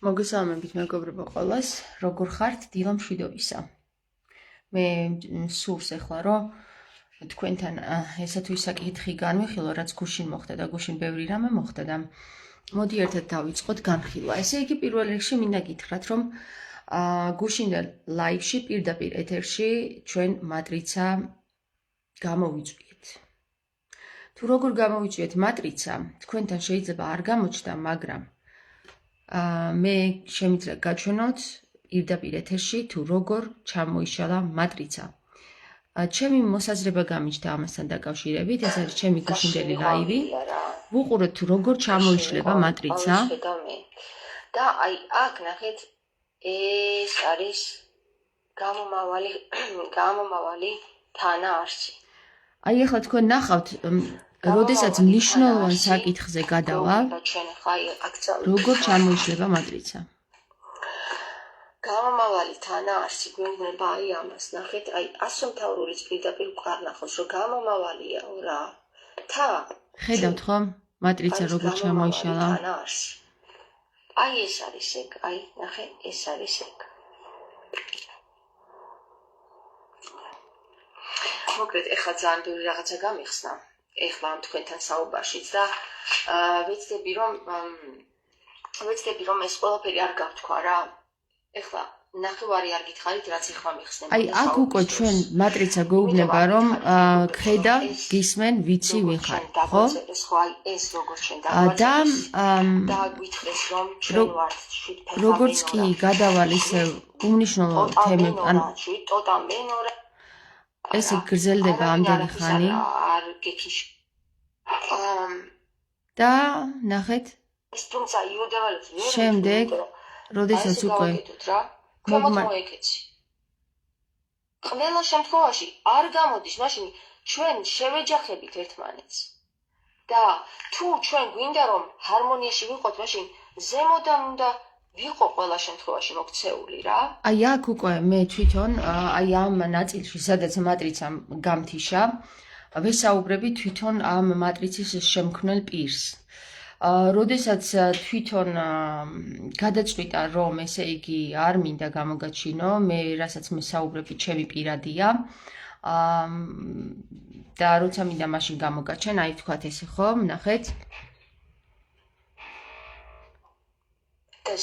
მოგესალმებით მეგობრებო ყველას, როგორ ხართ დილა მშვიდობისა. მე სურს ახლა რომ თქვენთან ესა თუ ისა კითხი განვიხილო, რაც გუშინ მოხდა და გუშინ ბევრი რამე მოხდა და მოდი ერთად დავიწყოთ განხილვა. ესე იგი პირველ რიგში მინდა გითხრათ რომ გუშინდელ ლაივში პირდაპირ ეთერში ჩვენ მატრიცა გამოვიწვიეთ. თუ როგორ გამოვიწვიეთ მატრიცა, თქვენთან შეიძლება არ გამოჩნდა, მაგრამ მე შემიძლია გაჩვენოთ პირდაპირ ეთერში თუ როგორ ჩამოიშალა მატრიცა. ჩემი მოსაზრება გამიჩნდა ამასთან დაკავშირებით, ეს არის ჩემი გუშინდელი ლაივი. ვუყურეთ თუ როგორ ჩამოიშლება მატრიცა. და აი აქ ნახეთ, ეს არის გამომავალი თანაარსი. აი ახლა თქვენ ნახავთ, როდესაც მნიშვნელოვან საკითხზე გადავალ, როგორ ჩამოიშლება მატრიცა. გამომავალი თანაარსი გვეუბნება აი ამას, ნახეთ, აი ასომთავრულის პირდაპირ ვყარ ნახავს, რომ გამომავალია რა. ხედავთ ხომ? მატრიცა როგორ ჩამოიშალა. აი ეს არის ეგ, აი ნახე, ეს არის ეგ. მოკლედ, ეხლა ძალიან ბევრი რაღაცა გამიხსნა. ეხლა ამ თქვენთან საუბარშიც და ვეცდები რომ ეს ყველაფერი არ გავთქვა რა. ეხლა ნახევარი არ გითხარით, რაც ეხლა მიხსნება. აი აქ უკვე ჩვენ მატრიცა გვეუბნება რომ ხედა გისმენ ვიცი ვინ ხარ, ხო? აი ეს როგორც ჩვენ და გითხრეს რომ ჩვენ ვართ შვიდფეხა. როგორც კი გადავალ ისე უმნიშვნელო თემები, ანუ ტოტა მენორა ეს გრძელდება ამდენი ხანი. არ გექიშ. და ნახეთ. ეს თუმცა იუდევალებს ვერ შემდეგ, როდესაც უკვე მოეკეცი. ყველა შემთხვევაში არ გამოდის, მაშინ ჩვენ შევეჯახებით ერთმანეთს. და თუ ჩვენ გვინდა რომ ჰარმონიაში ვიყოთ, მაშინ ზემოდან უნდა ვიყო ყველა შემთხვევაში მოქცეული რა. აი აქ უკვე მე თვითონ აი ამ ნაწილში, სადაც მატრიცა გამთიშა, ვესაუბრები თვითონ ამ მატრიცის შემქმნელ პირს. როდესაც თვითონ გადაწყვიტა რომ ესე იგი არ მინდა გამოგაჩინო, მე რასაც მესაუბრები ჩემი პირადია. და როცა მინდა მაშინ გამოგაჩენ, აი თქვათ ესე ხო, ნახეთ.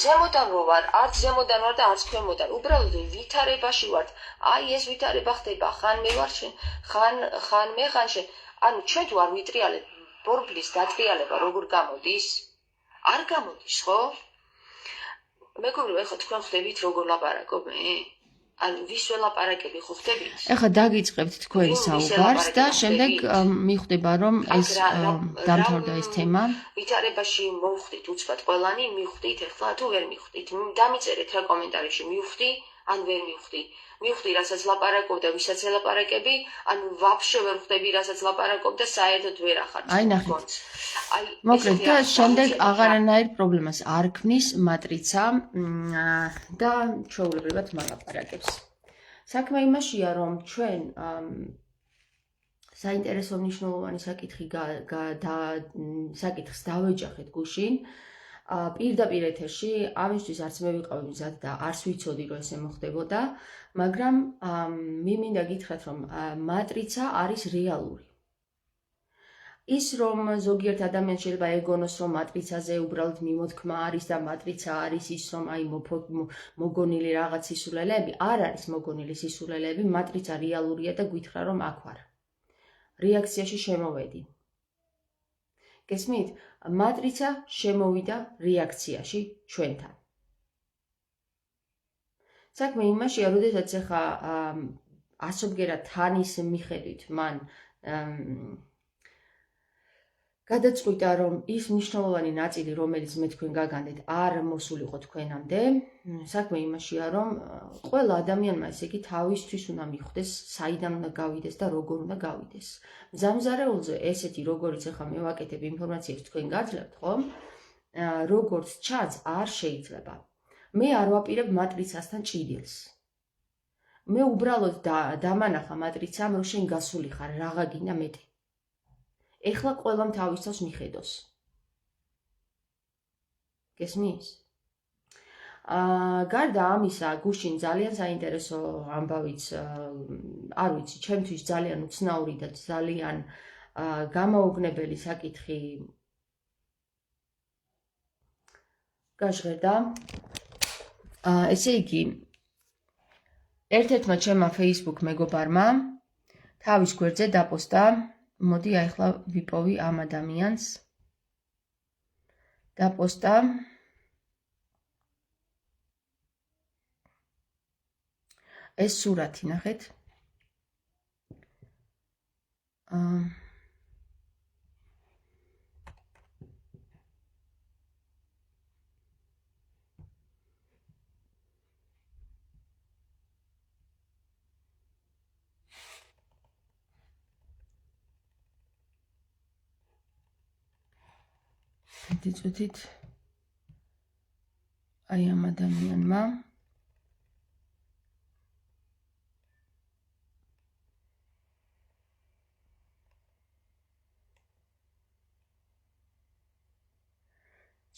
ზემოდან რო ვარ, არც ზემოდან ვარ და არც ქვემოდან. უბრალოდ ვითარებაში ვარ. აი ეს ვითარება ხდება, ხან მე ვარ შენ, ხან მე ხან შენ. ანუ ჩვენ თუ არ ვიტრიალებ, ბორბლის დატრიალება როგორ გამოდის? არ გამოდის, ხო? მეგობრებო, ეხლა თქვენ ხდებით როგორ ლაპარაკობ მე? ანუ ვის ველაპარაკები ხო ხდებით? ეხლა დაგიწყებთ თქვენი საუბარს და შემდეგ მიხვდება რომ ეს დამთავრდა ეს თემა. ვითარებაში მოვხდით უცბად ყველანი, მიხვდით ეხლა თუ ვერ მიხვდით? დამიწერეთ რა კომენტარებში, მივხვდი ან ვერ მივხვდი. მივხვდი რასაც ლაპარაკობ და ვისაც ელაპარაკები, ანუ ვაფშე ვერ ხვდები რასაც ლაპარაკობ და საერთოდ ვერ ახართ. აი ნახეთ. მოკლედ და შემდეგ აღარანაირ პრობლემას არ ქმნის მატრიცა და ჩვეულებრივად მალაპარაკებს. საქმე იმაშია რომ ჩვენ საინტერესო მნიშვნელოვანი საკითხს დავეჯახეთ გუშინ. პირდაპირ ეთერში, ამისთვის არც მე ვიყავი მზად და არც ვიცოდი რომ ესე მოხდებოდა, მაგრამ მინდა გითხრათ რომ მატრიცა არის რეალური. ის რომ ზოგიერთ ადამიანს შეიძლება ეგონოს რომ მატრიცაზე უბრალოდ მიმოთქმა არის და მატრიცა არის ის რომ აი მოგონილი რაღაც სისულელეები, არ არის მოგონილი სისულელეები, მატრიცა რეალურია და გითხრა რომ აქ ვარ. რეაქციაში შემოვედი. გესმით? მატრიცა შემოვიდა რეაქციაში ჩვენთან. საქმე იმაშია, როდესაც ახლა ასობგერად თანის მიხედვით მან გადაწყვიტა რომ ის მნიშვნელოვანი ნაწილი, რომელიც მე თქვენ გაგანდეთ, არ მოსულიყო თქვენამდე. საქმე იმაშია, რომ ყველა ადამიანმა ესე იგი თავისთვის უნდა მიხვდეს, საიდან უნდა გავიდეს და როგორ უნდა გავიდეს. მზამზარეულზე ესეთი როგორიც ახლა მე ვაკეთებ ინფორმაციებს თქვენ გაძლევთ, ხომ? როგორც ჩანს, არ შეიძლება. მე არ ვაპირებ მატრიცასთან ჭიდილს. მე უბრალოდ დამანახა მატრიცამ, რომ შენ გასული ხარ, რაღა გინდა მეტი. ეხლა ყველამ თავისთავს მიხედოს. გესმის? გარდა ამისა, გუშინ ძალიან საინტერესო ამბავიც, არ ვიცი, ჩემთვის ძალიან უცნაური და ძალიან გამოუგნებელი საკითხი გაჟღერდა. ესე იგი, ერთ-ერთმა ჩემმა Facebook მეგობარმა თავის გვერდზე დაპოსტა, მოდი ახლა ვიპოვი ამ ადამიანს. დაპოსტა ეს სურათი, ნახეთ. დიწვით აი ამ ადამიანმა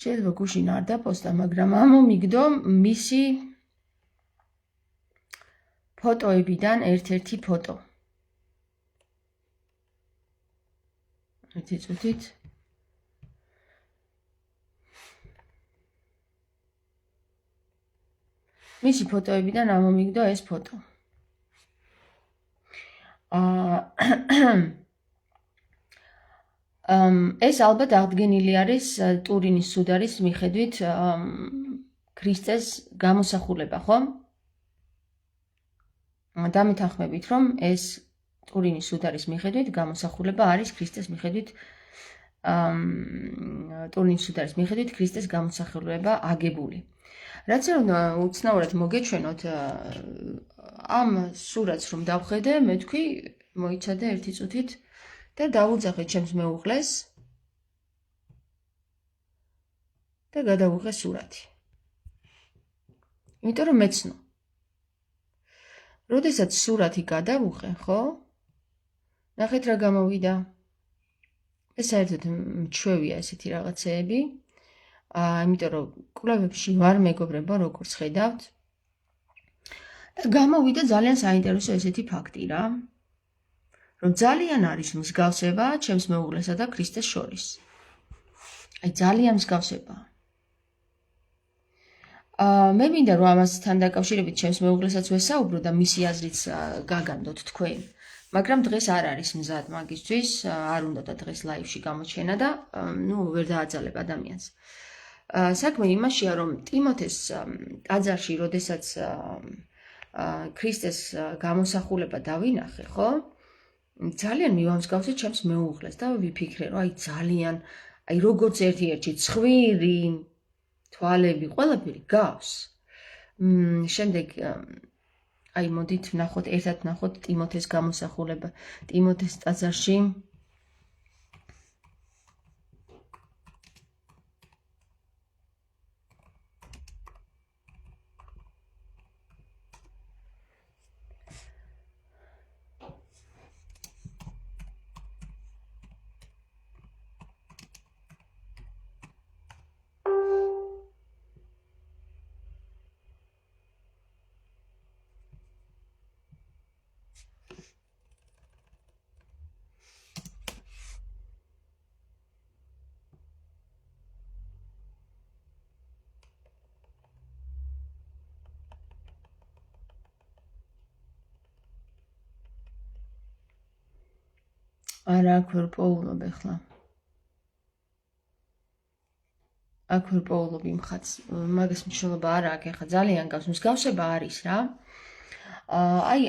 შეიძლება გუშინ არ დაპოსტა, მაგრამ ამომიგდო მისი ფოტოებიდან ერთ-ერთი ფოტო. დიწვით მისი ფოტოებიდან ამომიგდო ეს ფოტო. ეს ალბათ აღდგენილი არის ტურინის სუდარის მიხედვით ქრისტეს გამოსახულება, ხო? დამეთანხმებით, რომ ეს ტურინის სუდარის მიხედვით გამოსახულება არის ქრისტეს მიხედვით ტურინის სუდარის მიხედვით ქრისტეს გამოსახულება აგებული. რაც რომ უცნაურად მოგეჩვენოთ ამ სურათს რომ დავხედე, მე თქვი მოიცადე ერთი წუთით და დავუძახე ჩემს მეუღლეს და გადავუღე სურათი. იმიტომ რომ მეცნო. როდესაც სურათი გადავუღე, ხო? ნახეთ რა გამოვიდა. ეს საერთოდ მჩვევია ესეთი რაღაცეები. იმიტომ რომ კვლევებში ვარ მეგობრებო, როგორც ხედავთ. გამოვიდა ძალიან საინტერესო ესეთი ფაქტი რა. რომ ძალიან არის მსგავსება ჩემს მეუღლესა და ქრისტეს შორის. აი ძალიან მსგავსება. მე მინდა რომ ამასთან დაკავშირებით ჩემს მეუღლესაც ვესაუბრო და მისი აზრიც გაგანდოთ თქვენ. მაგრამ დღეს არ არის მზად მაგისთვის, არ უნდა და დღეს ლაივში გამოჩენა და ვერ დააძალებ ადამიანს. საქმე იმაშია, რომ ტიმოთეს ტაძარში, როდესაც ქრისტეს გამოსახულება დავინახე, ხო? ძალიან მივამსგავსე ჩემს მეუღლეს და ვიფიქრე, რომ აი ძალიან, აი როგორც ერთ-ერთი ცხვირი, თვალები, ყველაფერი გავს. შემდეგ აი მოდით ვნახოთ, ერთად ვნახოთ ტიმოთეს გამოსახულება, ტიმოთეს ტაძარში. არა, აქ ვერ პოულობ ახლა. აქ ვერ პოულობ იმ ხატს. მაგას მნიშვნელობა არა აქვს, ახლა ძალიან გავს, მსგავსება არის რა. აი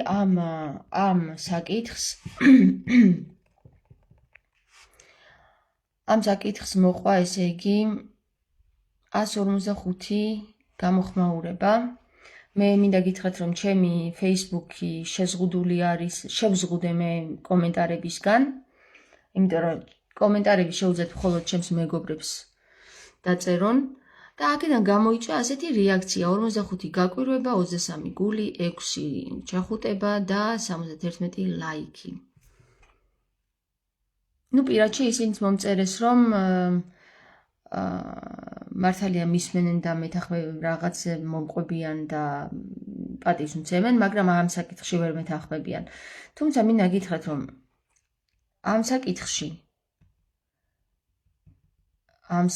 ამ საკითხს ამ საკითხს მოყვა, ესე იგი 155 გამოხმაურება. მე მინდა გითხრათ, რომ ჩემი Facebook-ი შეზღუდული არის, შევზღუდე მე კომენტარებისგან. იმიტომ რომ კომენტარები შეუძლიათ მხოლოდ ჩემს მეგობრებს დაწერონ და აქედან გამოიჭა ასეთი რეაქცია: 45 გაკვირვება, 23 გული, 6 ჩახუტება და 71 ლაიქი. ნუ პირადში ისინიც მომწერეს, რომ მართალია მისმენენ და მეთანხმებენ რაღაც მომყვებიან და პატივს მცემენ, მაგრამ ამ საკითხში ვერ მეთანხმებიან. თუმცა მინდა გითხრათ, რომ ამ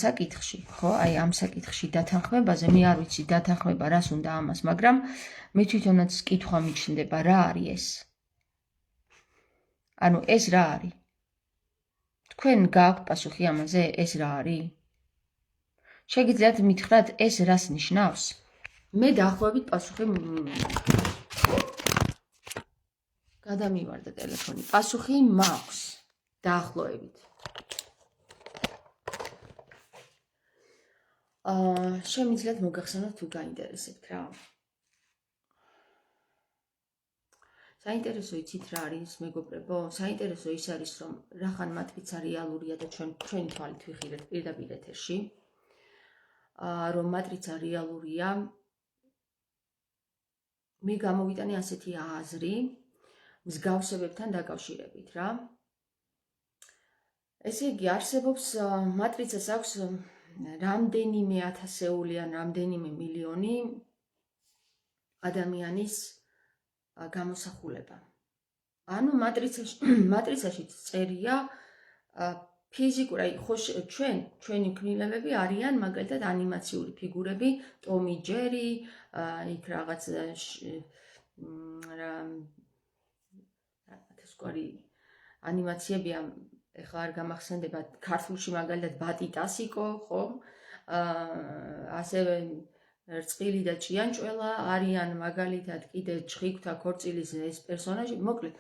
საკითხში, ხო, აი ამ საკითხში დათანხმებაზე, მე არ ვიცი დათანხმება რას უნდა ამას, მაგრამ მე თვითონაც კითხვა მიჩნდება, რა არის ეს? ანუ ეს რა არის? თქვენ გააქვთ პასუხი ამაზე, ეს რა არის? შეგიძლიათ მითხრათ, ეს რას ნიშნავს? მე დაახლოებით პასუხი გადამივარდა ტელეფონი. პასუხი მაქვს დაახლოებით. შემიძლიათ მოგახსენოთ თუ გაინტერესებთ რა. საინტერესო იცით რა არის, მეგობრებო? საინტერესო ის არის, რომ რახან მატრიცა რეალურია და ჩვენი თვალით ვიხილეთ პირდაპირ ეთერში. რომ მატრიცა რეალურია, მე გამოვიტანე ასეთი აზრი მსგავსებებთან დაკავშირებით რა. ესე იგი, არსებობს მატრიცას აქვს რამდენიმე ათასეული ან რამდენიმე მილიონი ადამიანის გამოსახულება. ანუ მატრიცაში წერია ფიზიკური, ხო ჩვენი ქმნილებები არიან მაგალითად ანიმაციური ფიგურები, ტომი ჯერი, იქ რაღაც სხვარი ანიმაციებია, ეხლა არ გამახსენდება, ქართულში მაგალითად ბატიტასიკო, ხო? ასევე რწყილი და ჭიანჭველა არიან მაგალითად კიდე ჩხიკვთა ქორწილის ეს პერსონაჟი, მოკლედ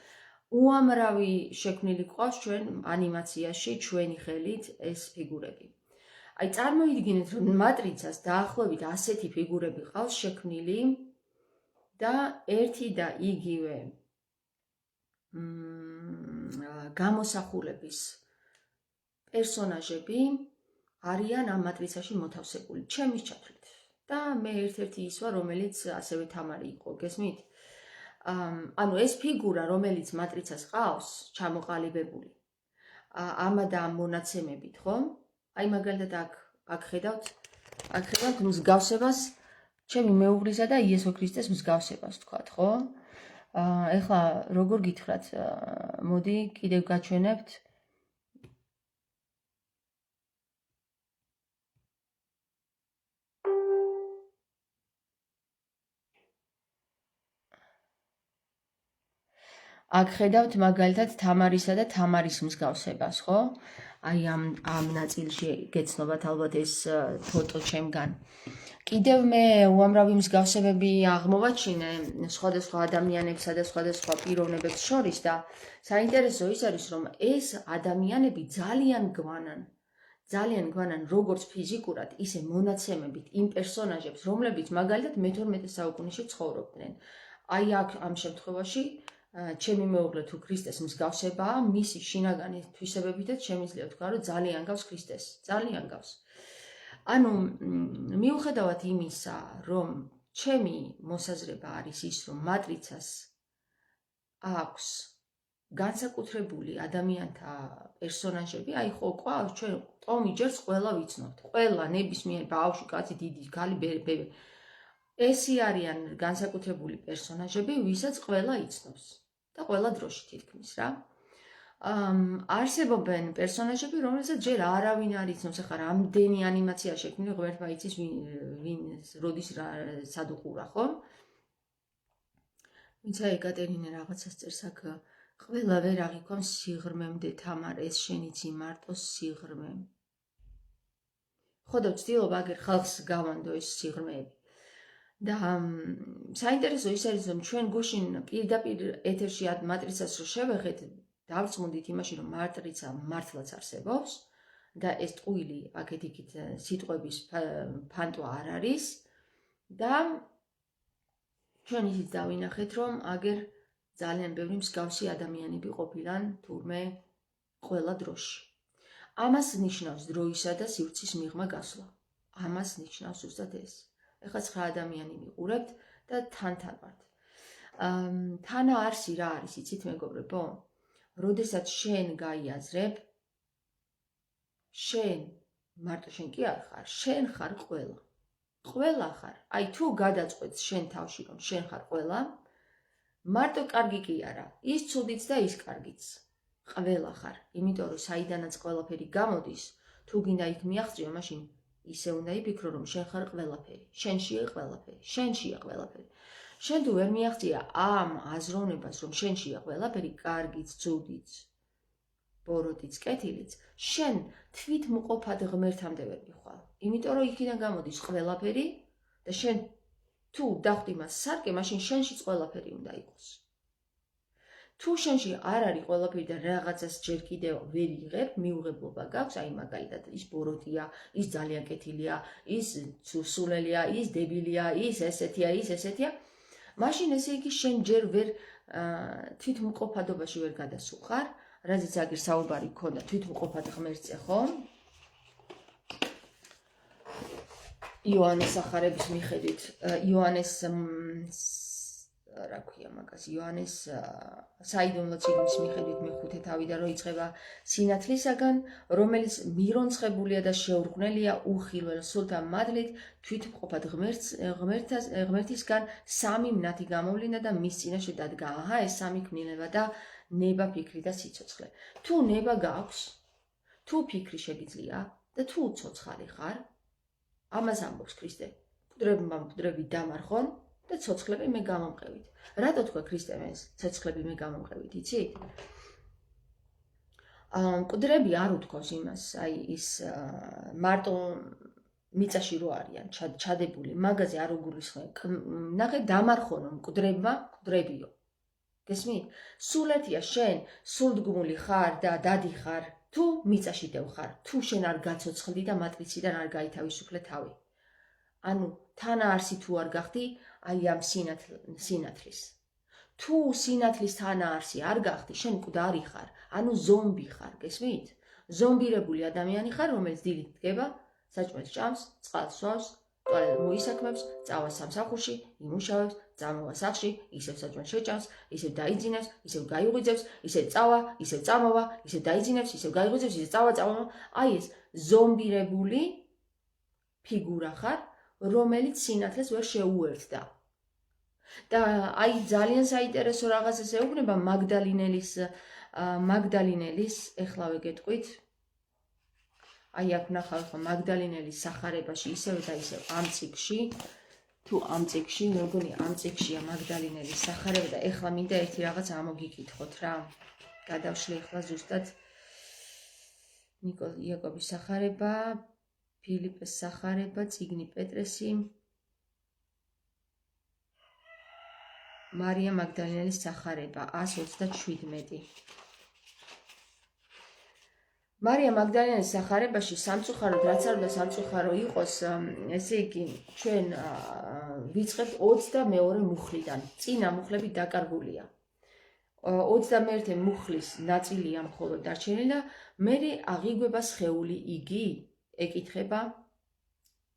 უამრავი შექმნილი ყავს ჩვენ ანიმაციაში ჩვენი ხელით ეს ფიგურები. აი წარმოიდგინეთ, რომ მატრიცას დაახლოებით ასეთი ფიგურები ყავს შექმნილი და ერთი და იგივე გამოსახულების პერსონაჟები არიან ამ მატრიცაში მოთავსებული, ჩემის ჩათვლით. და მე ერთ-ერთი ის ვარ, რომელიც ასევე თამარი იყო, გესმით? ანუ ეს ფიგურა, რომელიც მატრიცას ყავს, ჩამოყალიბებული, ამა და ამ მონაცემებით, ხო? აი მაგალითად აქ ხედავთ მსგავსებას, ჩემი მეუღლისა და იესო ქრისტეს მსგავსებას ვთქვათ, ხო? ეხლა როგორ გითხრათ, მოდი კიდევ გაჩვენებთ. აქ ხედავთ მაგალითად თამარისა და თამარის მსგავსებას, ხო? აი ამ ნაწილში გეცნობათ ალბათ ეს ფოტო ჩემგან. კიდევ მე უამრავი მსგავსებები აღმოვაჩინე სხვადასხვა ადამიანებსა და სხვადასხვა პიროვნებებს შორის და საინტერესო ის არის, რომ ეს ადამიანები ძალიან გვანან როგორც ფიზიკურად, ისე მონაცემებით იმ პერსონაჟებს, რომლებიც მაგალითად მე-12 საუკუნეში ცხოვრობდნენ. აი აქ ამ შემთხვევაში ჩემი მეუღლე თუ ქრისტეს მსგავსებაა, მისი შინაგანი თვისებებითაც შემიძლია ვთქვა, რომ ძალიან გავს ქრისტეს, ძალიან გავს. ანუ მიუხედავად იმისა, რომ ჩემი მოსაზრება არის ის, რომ მატრიცას აქვს განსაკუთრებული ადამიანთა პერსონაჟები, აი ხო ყავს ჩვენ ტომი ჯერს ყველა ვიცნობთ, ყველა ნებისმიერ ბავშვი, კაცი, დიდი, ქალი, ბებე. ესი არიან განსაკუთრებული პერსონაჟები, ვისაც ყველა იცნობს და ყველა დროში თითქმის რა. არსებობენ პერსონაჟები, რომელსაც ჯერ არავინ არ იცნობს, ახლა რამდენი ანიმაცია შექმნილი, ღმერთმა იცის ვინ როდის სად უყურა, ხო? ვინცა ეკატერინე რაღაცას წერს აქ, ყველა ვერ აღიქვამს სიღრმემდე თამარ, ეს შენიცი მარტო სიღრმე. ხო და ვცდილობ აგერ ხალხს გავანდო ეს სიღრმეები. და საინტერესო ის არის, რომ ჩვენ გუშინ პირდაპირ ეთერში მატრიცას რო შევეხეთ, დავწმუნდით იმაში, რომ მატრიცა მართლაც არსებობს და ეს ტყუილი აქეთ-იქით სიტყვების ფანტვა არ არის და ჩვენ ისიც დავინახეთ, რომ აგერ ძალიან ბევრი მსგავსი ადამიანები ყოფილან თურმე ყველა დროში. ამას ნიშნავს დროისა და სივრცის მიღმა გასვლა. ამას ნიშნავს ზუსტად ეს. ეხლა 9 ადამიანი მიყურებთ და თან ვართ. თანა არსი რა არის, იცით მეგობრებო? როდესაც შენ გაიაზრებ, შენ მარტო შენ კი არ ხარ, შენ ხარ ყველა. ყველა ხარ. აი თუ გადაწყვეტს შენ თავში რომ შენ ხარ ყველა, მარტო კარგი კი არა, ის ცუდიც და ის კარგიც. ყველა ხარ, იმიტომ რომ საიდანაც ყველაფერი გამოდის, თუ გინდა იქ მიაღწიო, მაშინ ისე უნდა იფიქრო რომ შენ ხარ ყველაფერი, შენშია ყველაფერი, შენშია ყველაფერი. შენ თუ ვერ მიაღწია ამ აზროვნებას რომ შენშია ყველაფერი, კარგიც, ცუდიც, ბოროტიც, კეთილიც, შენ თვითმყოფად ღმერთამდე ვერ მიხვალ. იმიტომ რომ იქიდან გამოდის ყველაფერი და შენ თუ დახვდი მას სარკე, მაშინ შენშიც ყველაფერი უნდა იყოს. თუ შენში არ არის ყველაფერი და რაღაცას ჯერ კიდევ ვერ იღებ, მიუღებლობა გაქვს, აი მაგალითად ის ბოროტია, ის ძალიან კეთილია, ის სულელია, ის დებილია, ის ესეთია, ის ესეთია, მაშინ ესე იგი შენ ჯერ ვერ თვითმყოფადობაში ვერ გადასულხარ, რაზეც აგერ საუბარი გქონდა თვითმყოფად ღმერთზე, ხო? იოანეს სახარების მიხედვით, იოანეს რა ქვია მაგას, იოანეს საიდუმლო წიგნის მიხედვით მეხუთე თავიდან რო იწყება სინათლისაგან, რომელიც მირონცხებულია და შეურღვნელია უხილველ სულთა მადლით, თვითმყოფად ღმერთისგან სამი მნათი გამოვლინდა და მის წინაშე დადგა. აჰა, ეს სამი ქმნილება და ნება, ფიქრი და სიცოცხლე. თუ ნება გაქვს, თუ ფიქრი შეგიძლია და თუ ცოცხალი ხარ, ამას ამბობს ქრისტე. მკვდრებმა მკვდრები დამარხონ და ცოცხლები მე გამომყევით. რატო თქვა ქრისტემ ეს ცოცხლები მე გამომყევით, იცით? მკვდრები არ უთქვავს იმას, აი ის მარტო მიწაში რო არიან ჩადებული, მაგაზე არ უგულისხმენ. ნახე დამარხონო მკვდრებმა, მკვდრებიო. გესმით? სულ ერთია შენ სულდგმული ხარ და დადი ხარ, თუ მიწაში დევხარ, თუ შენ არ გაცოცხლდი და მატრიციდან არ გაითავისუფლე თავი. ანუ თანაარსი თუ არ გახდი, აი ამ სინათლის. თუ სინათლის თანაარსი არ გახდი, შენ მკვდარი ხარ, ანუ ზომბი ხარ, გესმით? ზომბირებული ადამიანი ხარ, რომელიც დილით დგება, საჭმელს ჭამს, წყალს სვავს, ტუალეტ მოისაქმებს, წავა სამსახურში, იმუშავებს, წამოვა სახლში, ისევ საჭმელს შეჭამს, ისევ დაიძინებს, ისევ გაიღვიძებს, ისევ წავა, ისევ წამოვა, ისევ დაიძინებს, ისევ გაიღვიძებს, ისევ წავა, წამოვა. აი ეს ზომბირებული ფიგურა ხარ, რომელიც სინათლეს ვერ შეუერთდა. და აი ძალიან საინტერესო რაღაცას ეუბნება მაგდალინელის, ეხლავე გეტყვით, აი აქ ვნახავ ხო მაგდალინელის სახარებაში ისევ და ისევ ამ წიგში, თუ ამ წიგში, მე მგონი ამ წიგშია მაგდალინელის სახარება და ეხლა მინდა ერთი რაღაც ამოგიკითხოთ რა. გადავშლი ეხლა ზუსტად ნიკოლ იაკობის სახარება, ფილიპეს სახარება, წიგნი პეტრესი, მარია მაგდალინელის სახარება 127. მარია მაგდალინელის სახარებაში სამწუხაროდ რაც არ უნდა სამწუხარო იყოს, ესე იგი ჩვენ ვიწყებთ 22 მუხლიდან. წინა მუხლები დაკარგულია. 21 მუხლის ნაწილია მხოლოდ დარჩენილი და მერე აღიგვება სხეული იგი ეკითხება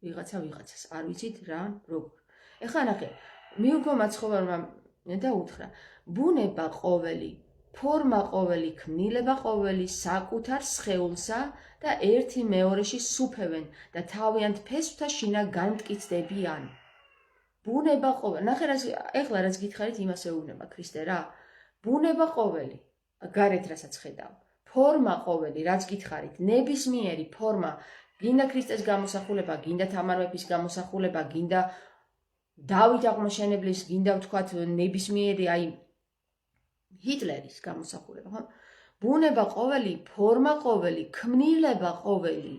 ვიღაცას. არ ვიცით რა, როგორ. ეხლა ნახე, მიუგო მაცხოვარმა და უთხრა, ბუნება ყოველი, ფორმა ყოველი, ქმნილება ყოველი საკუთარ სხეულსა და ერთი მეორეში სუფევენ და თავიანთ ფესვთა შინა განმტკიცდებიან. ბუნება ყოველი, ნახე ეხლა რაც გითხარით იმას ეუბნება ქრისტე რა. ბუნება ყოველი, გარეთ რასაც ხედავ, ფორმა ყოველი, რაც გითხარით, ნებისმიერი ფორმა, გინდა ქრისტეს გამოსახულება, გინდა თამარ მეფის გამოსახულება, გინდა დავით აღმაშენებლის, გინდა ვთქვათ ნებისმიერი აი ჰიტლერის გამოსახულება, ხო? ბუნება ყოველი, ფორმა ყოველი, ქმნილება ყოველი,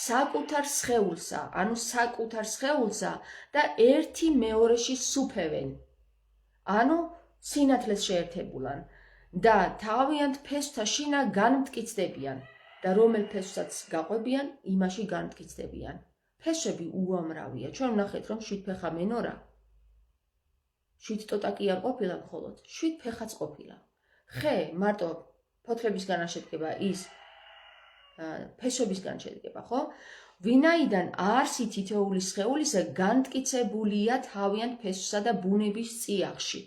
საკუთარ სხეულსა, ანუ საკუთარ სხეულსა და ერთი მეორეში სუფევენ. ანუ სინათლეს შეერთებულან და თავიანთ ფესვთა შინა განმტკიცდებიან და რომელ ფესვსაც გაყვებიან, იმაში განმტკიცდებიან. ფესვები უამრავია. ჩვენ ვნახეთ, რომ 7 ფეხა მენორა 7 ტოტა კი არ ყოფილა მხოლოდ, 7 ფეხაც ყოფილა. ხე მარტო ფოთლებისგან არ შედგება, ის ფესვებისგან შედგება, ხო? ვინაიდან არსი თითოეული სხეულისა განმტკიცებულია თავიანთ ფესვსა და ბუნების წიაღში.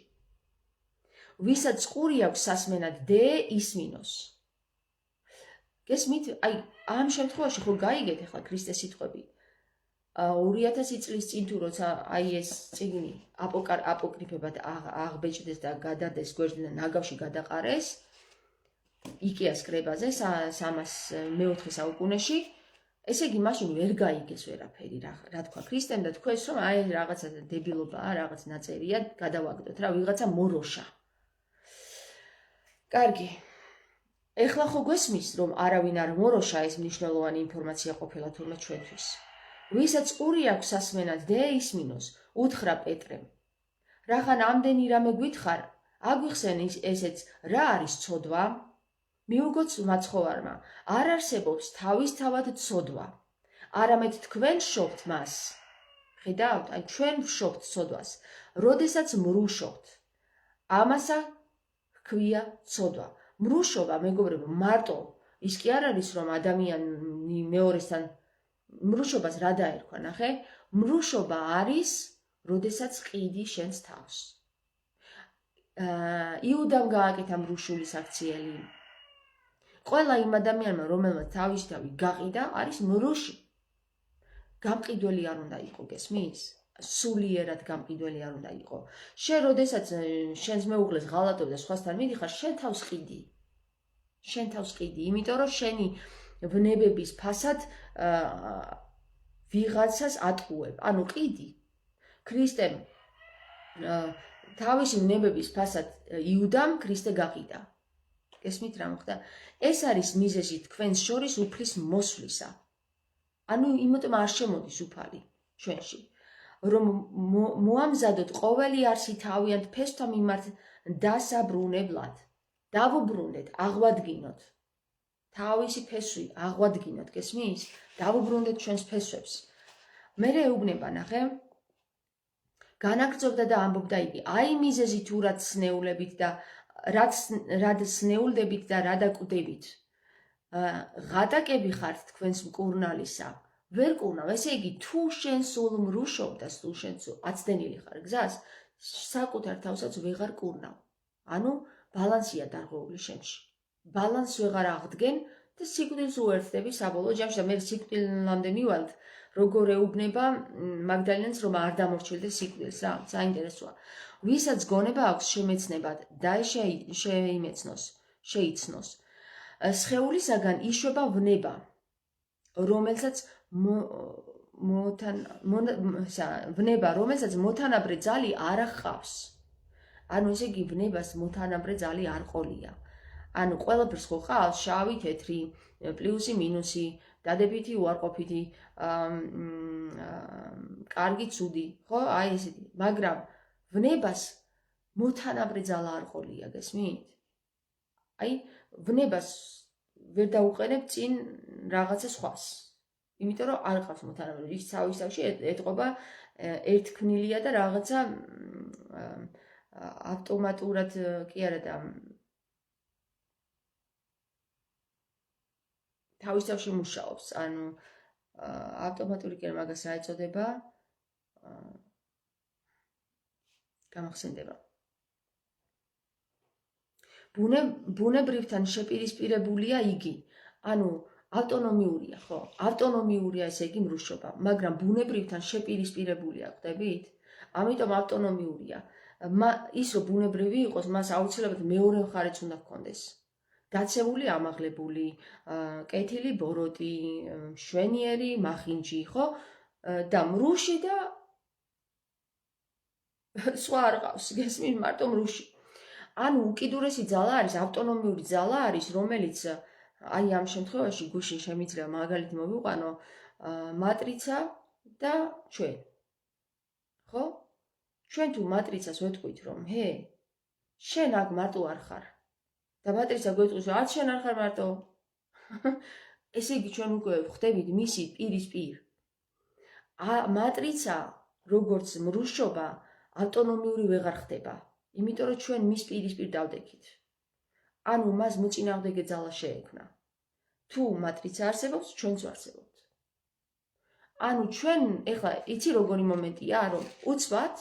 ვისაც ყური აქვს სასმენად დე ისმინოს. გესმით? აი, ამ შემთხვევაში ხო გაიგეთ ახლა ქრისტეს სიტყვები. 2000 წლის წინ თუ როცა აი ეს წიგნი აპოკრიფებად აღბეჭდეს და გადადეს გვერდიდან ნაგავში გადაყარეს იკეას კრებაზე 304 საუკუნეში, ესე იგი მაშინ ვერ გაიგეს ვერაფერი რა თქვა ქრისტემ და თქვეს რომ აი რაღაცა დებილობაა, რაღაც ნაწერია, გადავაგდოთ რა, ვიღაცა მოროშა. კარგი. ეხლა ხო გვესმის რომ არავინ არ მოროშა, ეს მნიშვნელოვანი ინფორმაცია ყოფილა თურმე ჩვენთვის. ვისაც ყური აქვს სასმენად დეისმინოს, უთხრა პეტრემ. რახან ამდენი რამე გვითხრ, აგვიხსენ ესეც რა არის ცოდვა? მიუგოც მაცხოვარმა, არ არსებობს თავისთავად ცოდვა. არამედ თქვენ ვშობთ მას. ხედავთ, აი ჩვენ ვშობთ ცოდვას, როდესაც მრუშობთ. ამასა ჰქვია ცოდვა. მრუშობა, მეგობრებო, მარტო ის კი არ არის რომ ადამიანი მეორესთან მრუშობას რა დაერქვა, ნახე? მრუშობა არის, როდესაც ყიდი შენს თავს. იუდამ გააკეთა მრუშული საქციელი. ყველა იმ ადამიანმა, რომელმაც თავისი თავი გაყიდა, არის მრუში. გამყიდველი არ უნდა იყო, გესმის? სულიერად გამყიდველი არ უნდა იყო. შენ როდესაც შენს მეუღლეს ღალატობ და სხვასთან მიდიხარ, შენ თავს ყიდი. შენ თავს ყიდი, იმიტომ რომ შენი ვნებების ფასად ვიღაცას ატყუებ. ანუ ყიდი. ქრისტემ თავისი ვნებების ფასად იუდამ ქრისტე გაყიდა. გესმით რა მოხდა? ეს არის მიზეზი თქვენს შორის უფლის მოსვლისა. ანუ იმიტომ არ შემოდის უფალი ჩვენში. რომ მოამზადოთ ყოველი არსი თავიანთ ფესვთა მიმართ დასაბრუნებლად. დავუბრუნდეთ, აღვადგინოთ. თავისი ფესვი აღვადგინოთ, გესმის? დავუბრუნდეთ ჩვენს ფესვებს. მერე ეუბნება, ნახე? განაგრძობდა და ამბობდა იგი, აი მიზეზი თუ რაც სნეულებით და რად სნეულდებით და რა დაკვდებით. ღატაკები ხართ თქვენს მკურნალისა. ვერ კურნავ, ესე იგი თუ შენ სულ მრუშობ და სულ შენ სულ აცდენილი ხარ გზას, საკუთარ თავსაც ვეღარ კურნავ. ანუ ბალანსია დარღვეული შენში. ბალანს ვეღარ აღდგენ და სიკვდილს უერთდები საბოლოო ჯამში და მე სიკვდილამდე მივალთ, როგორ ეუბნება მაგდალენას რომ არ დამორჩილდეს სიკვდილს რა, საინტერესოა. ვისაც გონება აქვს შემეცნებად და შეიცნოს. სხეულისაგან იშვება ვნება, რომელსაც მოთანაბრე ძალი არ ახავს. ანუ ესე იგი ვნებას მოთანაბრე ძალი არ ყოლია. ანუ ყველაფერს ხო ყავს შავი, თეთრი, პლუსი, მინუსი, დადებითი, უარყოფითი, კარგი, ცუდი, ხო? აი ესეთი. მაგრამ ვნებას მოთანაბრე ძალა არ ყოლია, გესმით? აი, ვნებას ვერ დაუყენებ წინ რაღაცა სხვას. იმიტომ რომ არ ყავს მოთანაბრე, ის თავისთავში ეტყობა ერთქმნილია და რაღაცა ავტომატურად კი არა და თავისთავში მუშაობს, ანუ ავტომატური კი არა, მაგას რა ეწოდება? გამახსენდება. ბუნებრივთან შეპირისპირებულია იგი. ანუ ავტონომიურია, ხო? ავტონომიურია ესე იგი მრუშობა, მაგრამ ბუნებრივთან შეპირისპირებულია, ხვდებით? ამიტომ ავტონომიურია. ის რომ ბუნებრივი იყოს, მას აუცილებლად მეორე მხარეც უნდა ჰქონდეს. დაცემული, ამაღლებული, კეთილი, ბოროტი, მშვენიერი, მახინჯი, ხო? და მრუში და სხვა არ ყავს, გესმის, მარტო მრუში. ანუ უკიდურესი ძალა არის, ავტონომიური ძალა არის, რომელიც აი ამ შემთხვევაში გუშინ შემიძლია მაგალითი მოვიყვანო, მატრიცა და ჩვენ. ხო? ჩვენ თუ მატრიცას ვეთქვით რომ, ჰე, შენ აქ მარტო არ ხარ. და მატრიცა გვეტყვის, რომ შენ არ ხარ მარტო. ესე იგი ჩვენ უკვე ვხვდებით მისი პირისპირ. მატრიცა როგორც მრუშობა ავტონომიური ვეღარ ხდება. იმიტომ რომ ჩვენ მის პირისპირ დავდექით. ანუ მას მოწინააღმდეგე ძალა შეექმნა. თუ მატრიცა არსებობს, ჩვენც ვარსებობთ. ანუ ჩვენ ეხლა იცი როგორი მომენტია, რომ უცბად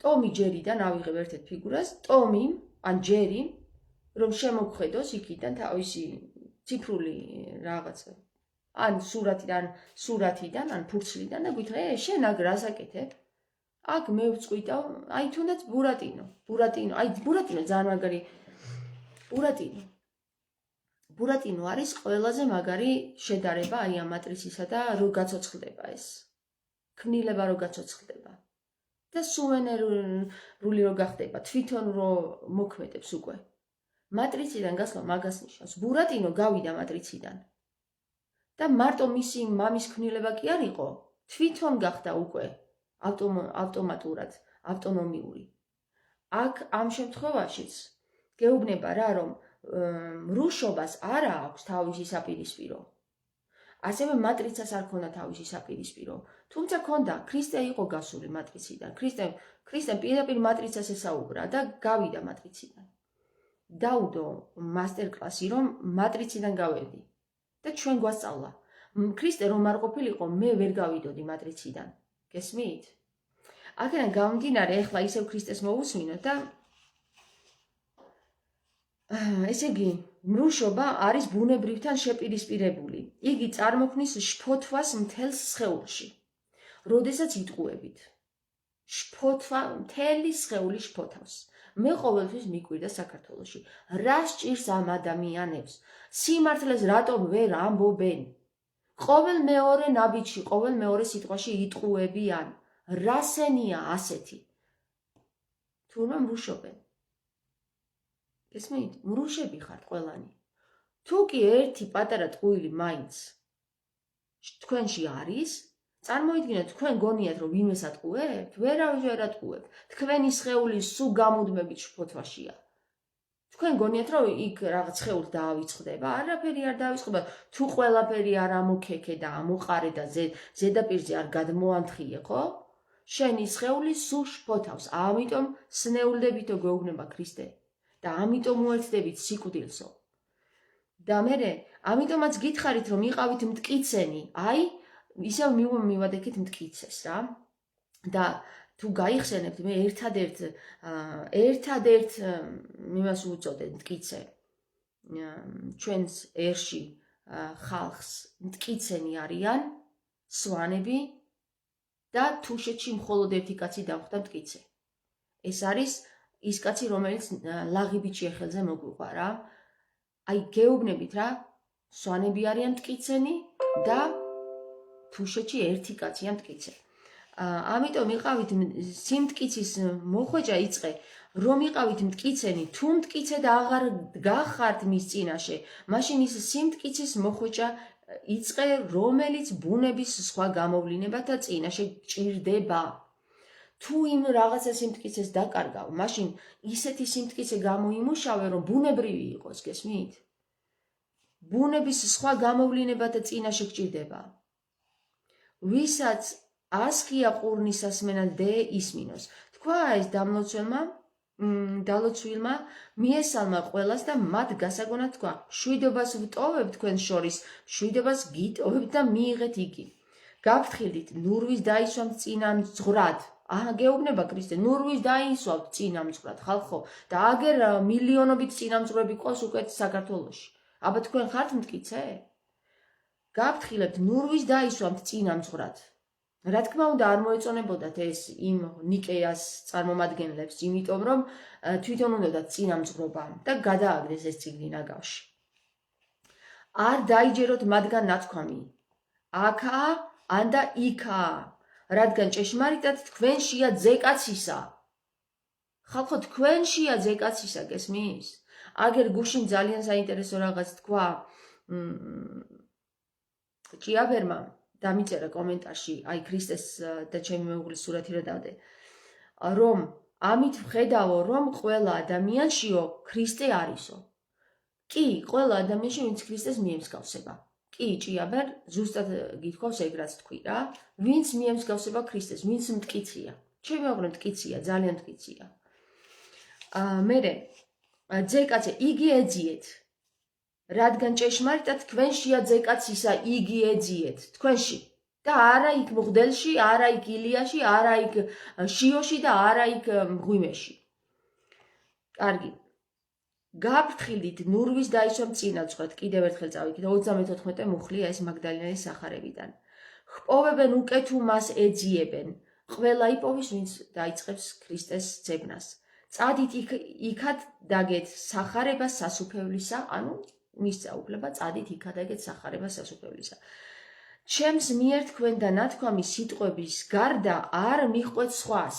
ტომი ჯერიდან ავიღებ ერთ-ერთ ფიგურას, ტომი ან ჯერი რომ შემოგხედოს იქიდან თავისი ციფრული რაღაცა ან სურათიდან ან ფურცლიდან და გითხრა შენ აქ რას აკეთებ? აქ მე ვწყვიტავ, აი თუნდაც ბურატინო, აი ბურატინო ძალიან მაგარი ბურატინო არის ყველაზე მაგარი შედარება აი ამ მატრიცისა და რო გაცოცხლდება ეს. ქმნილება რო გაცოცხლდება. და სუვენერული რო გახდება, თვითონ რო მოქმედებს უკვე. მატრიციდან გასვლა მაგას ნიშნავს. ბურატინო გავიდა მატრიციდან. და მარტო მისი მამის ქმნილება კი არ იყო, თვითონ გახდა უკვე ავტომატურად, ავტონომიური. აქ ამ შემთხვევაშიც გეუბნება რა, რომ მრუშობას არ აქვს თავისი საპირისპირო. ასევე მატრიცას არ ქონდა თავისი საპირისპირო. თუმცა ქონდა, ქრისტე იყო გასული მატრიციდან. ქრისტემ პირდაპირ მატრიცას ესაუბრა და გავიდა მატრიციდან. დაუდო მასტერკლასი, რომ მატრიციდან გავედი. და ჩვენ გვასწავლა. ქრისტე რომ არ ყოფილიყო, მე ვერ გავიდოდი მატრიციდან. გესმით? აქედან გამომდინარე, ეხლა ისევ ქრისტეს მოვუსმინოთ და ესე იგი, მრუშობა არის ბუნებრივთან შეპირისპირებული. იგი წარმოქმნის შფოთვას მთელს სხეულში. როდესაც იტყუებით. შფოთვა მთელი სხეული შფოთავს. მე ყოველთვის მიკვირდა საქართველოში. რა სჭირს ამ ადამიანებს? სიმართლეს რატომ ვერ ამბობენ? ყოველ მეორე ნაბიჯში, ყოველ მეორე სიტყვაში იტყუებიან. რასენია ასეთი? თურმე მრუშობენ. გესმით? მრუშები ხართ ყველანი. თუ კი ერთი პატარა ტყუილი მაინც თქვენში არის, წარმოიდგინეთ, თქვენ გონიათ, რომ ვინმეს ატყუებთ? ვერავის ვერ ატყუებთ. თქვენი სხეული სულ გამუდმებით შფოთვაშია. თქვენ გონიათ, რომ იქ რაღაც სხეულს დაავიწყდება? არაფერი არ დაავიწყდება. თუ ყველაფერი არ ამოქექე და ამოყარე და ზედაპირზე არ გადმოანთხიე, ხო? შენი სხეული სულ შფოთავს. ამიტომ სნეულდებითო გვეუბნება ქრისტე. და ამიტომ უერთდებით სიკვდილსო. და მე ამიტომაც გითხარით, რომ იყავით მტკიცენი, აი, ისევ მივადექით მტკიცეს რა. და თუ გაიხსენებთ, მე ერთადერთ იმას უწოდე მტკიცე. ჩვენს ერში ხალხს მტკიცენი არიან სვანები და თუშეთში მხოლოდ ერთი კაცი დამხვდა მტკიცე. ეს არის ის კაცი, რომელიც ლაღი ბიჭი ხელზე მოგვიყვა რა. აი გეუბნებით რა, სვანები არიან მტკიცენი და თუშეთში ერთი კაცია მტკიცე. ამიტომ იყავით სიმტკიცის მოხვეჭა იწყე, რომ იყავით მტკიცენი, თუ მტკიცე და აღარ გახართ მის წინაშე, მაშინ ის სიმტკიცის მოხვეჭა იწყე, რომელიც ბუნების სხვა გამოვლინებათა წინაშე გჭირდება. თუ იმ რაღაცა სიმტკიცეს დაკარგავ, მაშინ ისეთი სიმტკიცე გამოიმუშავე, რომ ბუნებრივი იყოს, გესმით? ბუნების სხვა გამოვლინებათა წინაშე გჭირდება. ვისაც ასხია ყურნის სასმენად დე ისმინოს. თქვა ეს დალოცვილმა მიესალმა ყველას და მათ გასაგონად თქვა, შვიდობას ვტოვებ თქვენ შორის, შვიდობას გიტოვებ და მიიღეთ იგი. გაფრთხილდით, ნურვის დაისვამთ წინამძღვრად. გეუბნება ქრისტე, ნურვის დაისვამთ წინამძღვრად, ხალხო, და აგერ მილიონობით წინამძღვრები ყავს უკვე საქართველოში. აბა თქვენ ხართ მტკიცე? გაფრთხილებთ, ნურვის დაისვამთ წინამძღვრად. რა თქმა უნდა, არ მოეწონებოდათ ეს იმ ნიკეას წარმომადგენლებს, იმიტომ რომ თვითონ უნდათ წინამძღვრობა და გადააგდეს ეს წიგნი ნაგავში. არ დაიჯეროთ მათგან ნათქვამი. აქაა ან და იქაა, რადგან ჭეშმარიტად თქვენშია ძეკაცისა. ხალხო, თქვენშია ძეკაცისა, გესმის? აგერ გუშინ ძალიან საინტერესო რაღაც თქვა ჭიაბერმა, დამიწერა კომენტარში, აი ქრისტეს და ჩემი მეუღლის სურათი რა დავდე, რომ ამით ვხედავო, რომ ყველა ადამიანშიო ქრისტე არისო. კი, ყველა ადამიანში, ვინც ქრისტეს მიემსგავსება. კი, ჭიაბერ, ზუსტად გითხოვს ეგ რაც თქვი რა, ვინც მიემსგავსება ქრისტეს, ვინც მტკიცია. ჩემი მეუღლე მტკიცია, ძალიან მტკიცია. მერე ძეკაცე, იგი ეძიეთ. რადგან ჭეშმარიტად თქვენშია ძეკაცისა, იგი ეძიეთ თქვენში. და არა იქ მღვდელში, არა იქ ილიაში, არა იქ შიოში და არა იქ მღვიმეში. კარგი. გაფრთხილდით ნურვის დაისვა მწინაწყლად. კიდევ ერთხელ წავიდეთ 34 მუხლია ეს მაგდალინელის სახარებიდან. ხპოვებენ უკეთუ მას ეძიებენ. ყველა იპოვის ვინც დაიწყებს ქრისტეს ძებნას. წადით იქად დაგეთ სახარება სასუფევლისა, ანუ მისცა უფლება წადით იქად დაგეთ სახარება სასუფევლისა. ჩემს მიერ თქვენ და ნათქვამი სიტყვების გარდა არ მიჰყვეთ სხვას.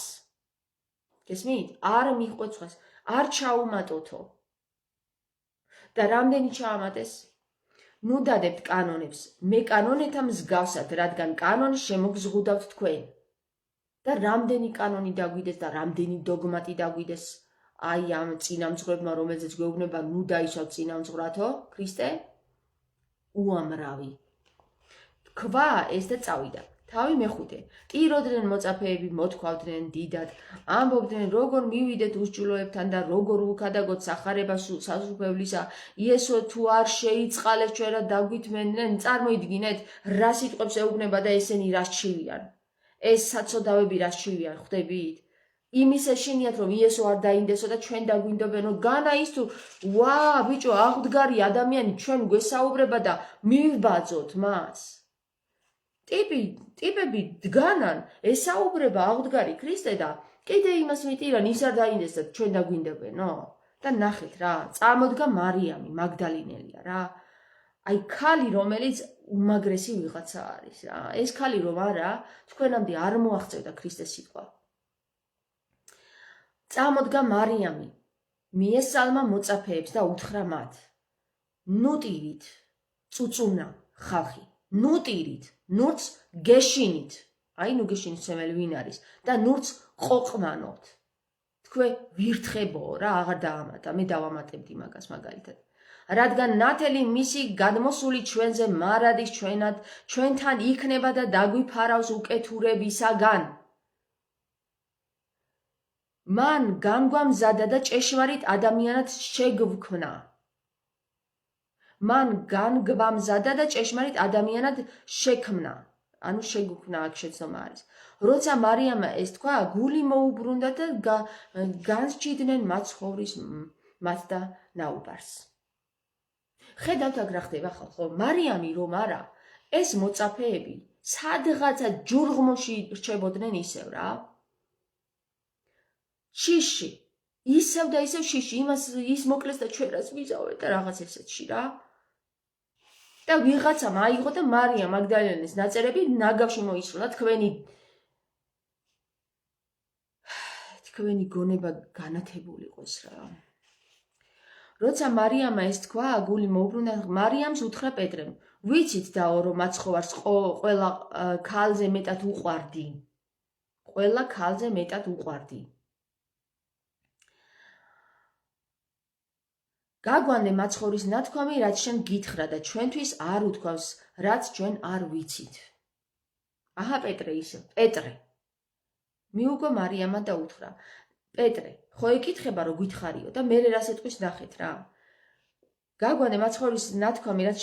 გესმით? არ მიჰყვეთ სხვას. არ ჩაუმატოთო. და რამდენი ჩაამატეს? ნუ დადებთ კანონებს. მე კანონეთა მსგავსად, რადგან კანონი შემოგზღუდავთ თქვენ. და რამდენი კანონი დაგვიდეს და რამდენი დოგმატი დაგვიდეს აი ამ წინამძღვრებმა, რომელზეც გვეუბნება ნუ დაისვათ წინამძღვრათო, ქრისტე? უამრავი. თქვა ეს და წავიდა. თავი მეხუთე. ტიროდნენ მოწაფეები, მოთქვავდნენ დიდად, ამბობდნენ როგორ მივიდეთ უსჯულოებთან და როგორ უქადაგოთ სახარება სასუფევლისა, იესო თუ არ შეიწყალეს ჩვენ რა დაგვითმენენ, წარმოიდგინეთ რა სიტყვებს ეუბნება და ესენი რას ჩივიან. ეს საცოდავები რას ჩივიან, ხვდებით? იმის ეშინიათ რომ იესო არ დაინდესო და ჩვენ დაგვინდობენო, განა ის თუ ვა ბიჭო აღდგარი ადამიანი ჩვენ გვესაუბრება და მივბაძოთ მას. ტიპები დგანან, ესაუბრება აღდგარი ქრისტე და კიდე იმას მიტირან, ის არ დაინდეს და ჩვენ დაგვინდებენო. და ნახეთ რა, წამოდგა მარიამი მაგდალინელია რა. აი ქალი რომელიც უმაგრესი ვიღაცა არის რა. ეს ქალი რომ არა, თქვენამდე არ მოაღწევდა ქრისტეს სიტყვა. წამოდგა მარიამი, მიესალმა მოწაფეებს და უთხრა მათ. ნუტირით, წუწუნა ხალხი, ნუტირით, ნურც გეშინით. აი ნუ გეშინით სემელი ვინ არის და ნურც ყოყმანოთ. თქვენ ვირთხებო რა, აღარ დაამატა, მე დავამატებდი მაგას მაგალითად. რადგან ნათელი მისი გადმოსული ჩვენზე მარადის ჩვენთან იქნება და დაგვიფარავს უკეთურებისაგან. მან განგვამზადა და ჭეშმარიტ ადამიანად შეგვქმნა. მან განგვამზადა და ჭეშმარიტ ადამიანად შექმნა. ანუ შეგვქმნა აქ შეცდომა არის. როცა მარიამმა ეს თქვა, გული მოუბრუნდა და განსჭიდნენ მათ ცხოვრის მათ და ნაუბარს. ხედავთ აქ რა ხდება ხალხო, მარიამი რომ არა, ეს მოწაფეები სადღაცა ჯურღმოში რჩებოდნენ ისევ რა. შიში, ისევ და ისევ შიში, ის მოკლეს და ჩვენ რაც ვიზავეთ და რაღაც ესეთში რა. და ვიღაცამ აიღო და მარიამ მაგდალინელის ნაწერები ნაგავში მოისროლა თქვენი გონება განათებული იყოს რა. როცა მარიამმა ეს თქვა, გული მოუბრუნდა, მარიამს უთხრა პეტრემ, ვიცით დაო რომ მაცხოვარს ყველა ქალზე მეტად უყვარდი. ყველა ქალზე მეტად უყვარდი. გაგვანე მაცხოვრის ნათქვამი, რაც შენ გითხრა და ჩვენთვის არ უთქვავს, რაც ჩვენ არ ვიცით. აჰა პეტრე ისე, პეტრე. მიუგო მარიამმა და უთხრა, პეტრე, ხო ეკითხება რომ გითხარიო და მე რას ეტყვის ნახეთ რა. გაგვანე მაცხოვრის ნათქვამი, რაც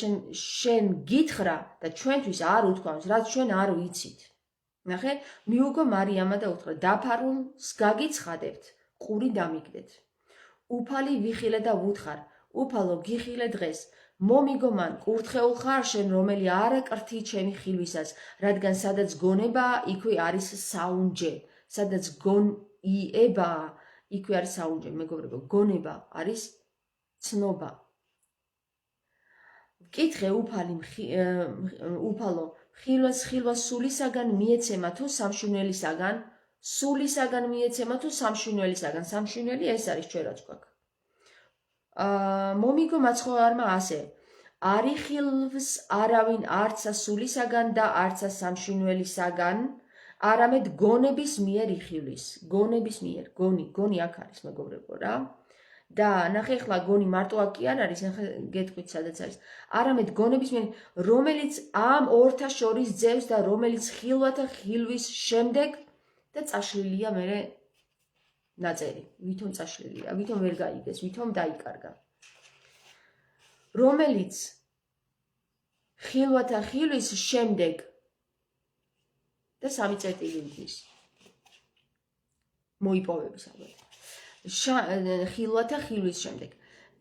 შენ გითხრა და ჩვენთვის არ უთქვავს, რაც ჩვენ არ ვიცით. ნახე, მიუგო მარიამმა და უთხრა, დაფარულს გაგიცხადებთ, ყური დამიგდეთ. უფალი ვიხილე და ვუთხარ, უფალო გიხილე დღეს, მომიგო მან, კურთხეულ ხარ შენ, რომელი არ აკრთი ჩემი ხილვისას, რადგან სადაც გონებაა, იქვე არის საუნჯე, სადაც გონიებაა, იქვე არის საუნჯე, მეგობრებო, გონება არის ცნობა. ვკითხე უფალო, ხილვას სულისაგან მიეცემა თუ სამშუნველისაგან, სულისაგან მიეცემა თუ სამშუნველისაგან, სამშუნველი ეს არის ჩვენ რაც გვაქვს. მომიგო მაცხოვარმა ასე, არ იხილვს არავინ არცა სულისაგან და არცა სამშუნველისაგან, არამედ გონების მიერ იხილვის. გონების მიერ, გონი აქ არის მეგობრებო რა. და ნახე ახლა გონი მარტო აქ კი არ არის, ნახე გეტყვით სადაც არის. არამედ გონების მიერ, რომელიც ამ ორთა შორის ძევს და რომელიც ხილვათა ხილვის შემდეგ და წაშლილია მერე ნაწერი. ვითომ წაშლილია, ვითომ ვერ გაიგეს, ვითომ დაიკარგა. რომელიც ხილვათა ხილვის შემდეგ და 3 წერტილი უდრის. მოიპოვების ალბათ. ხილვათა ხილვის შემდეგ.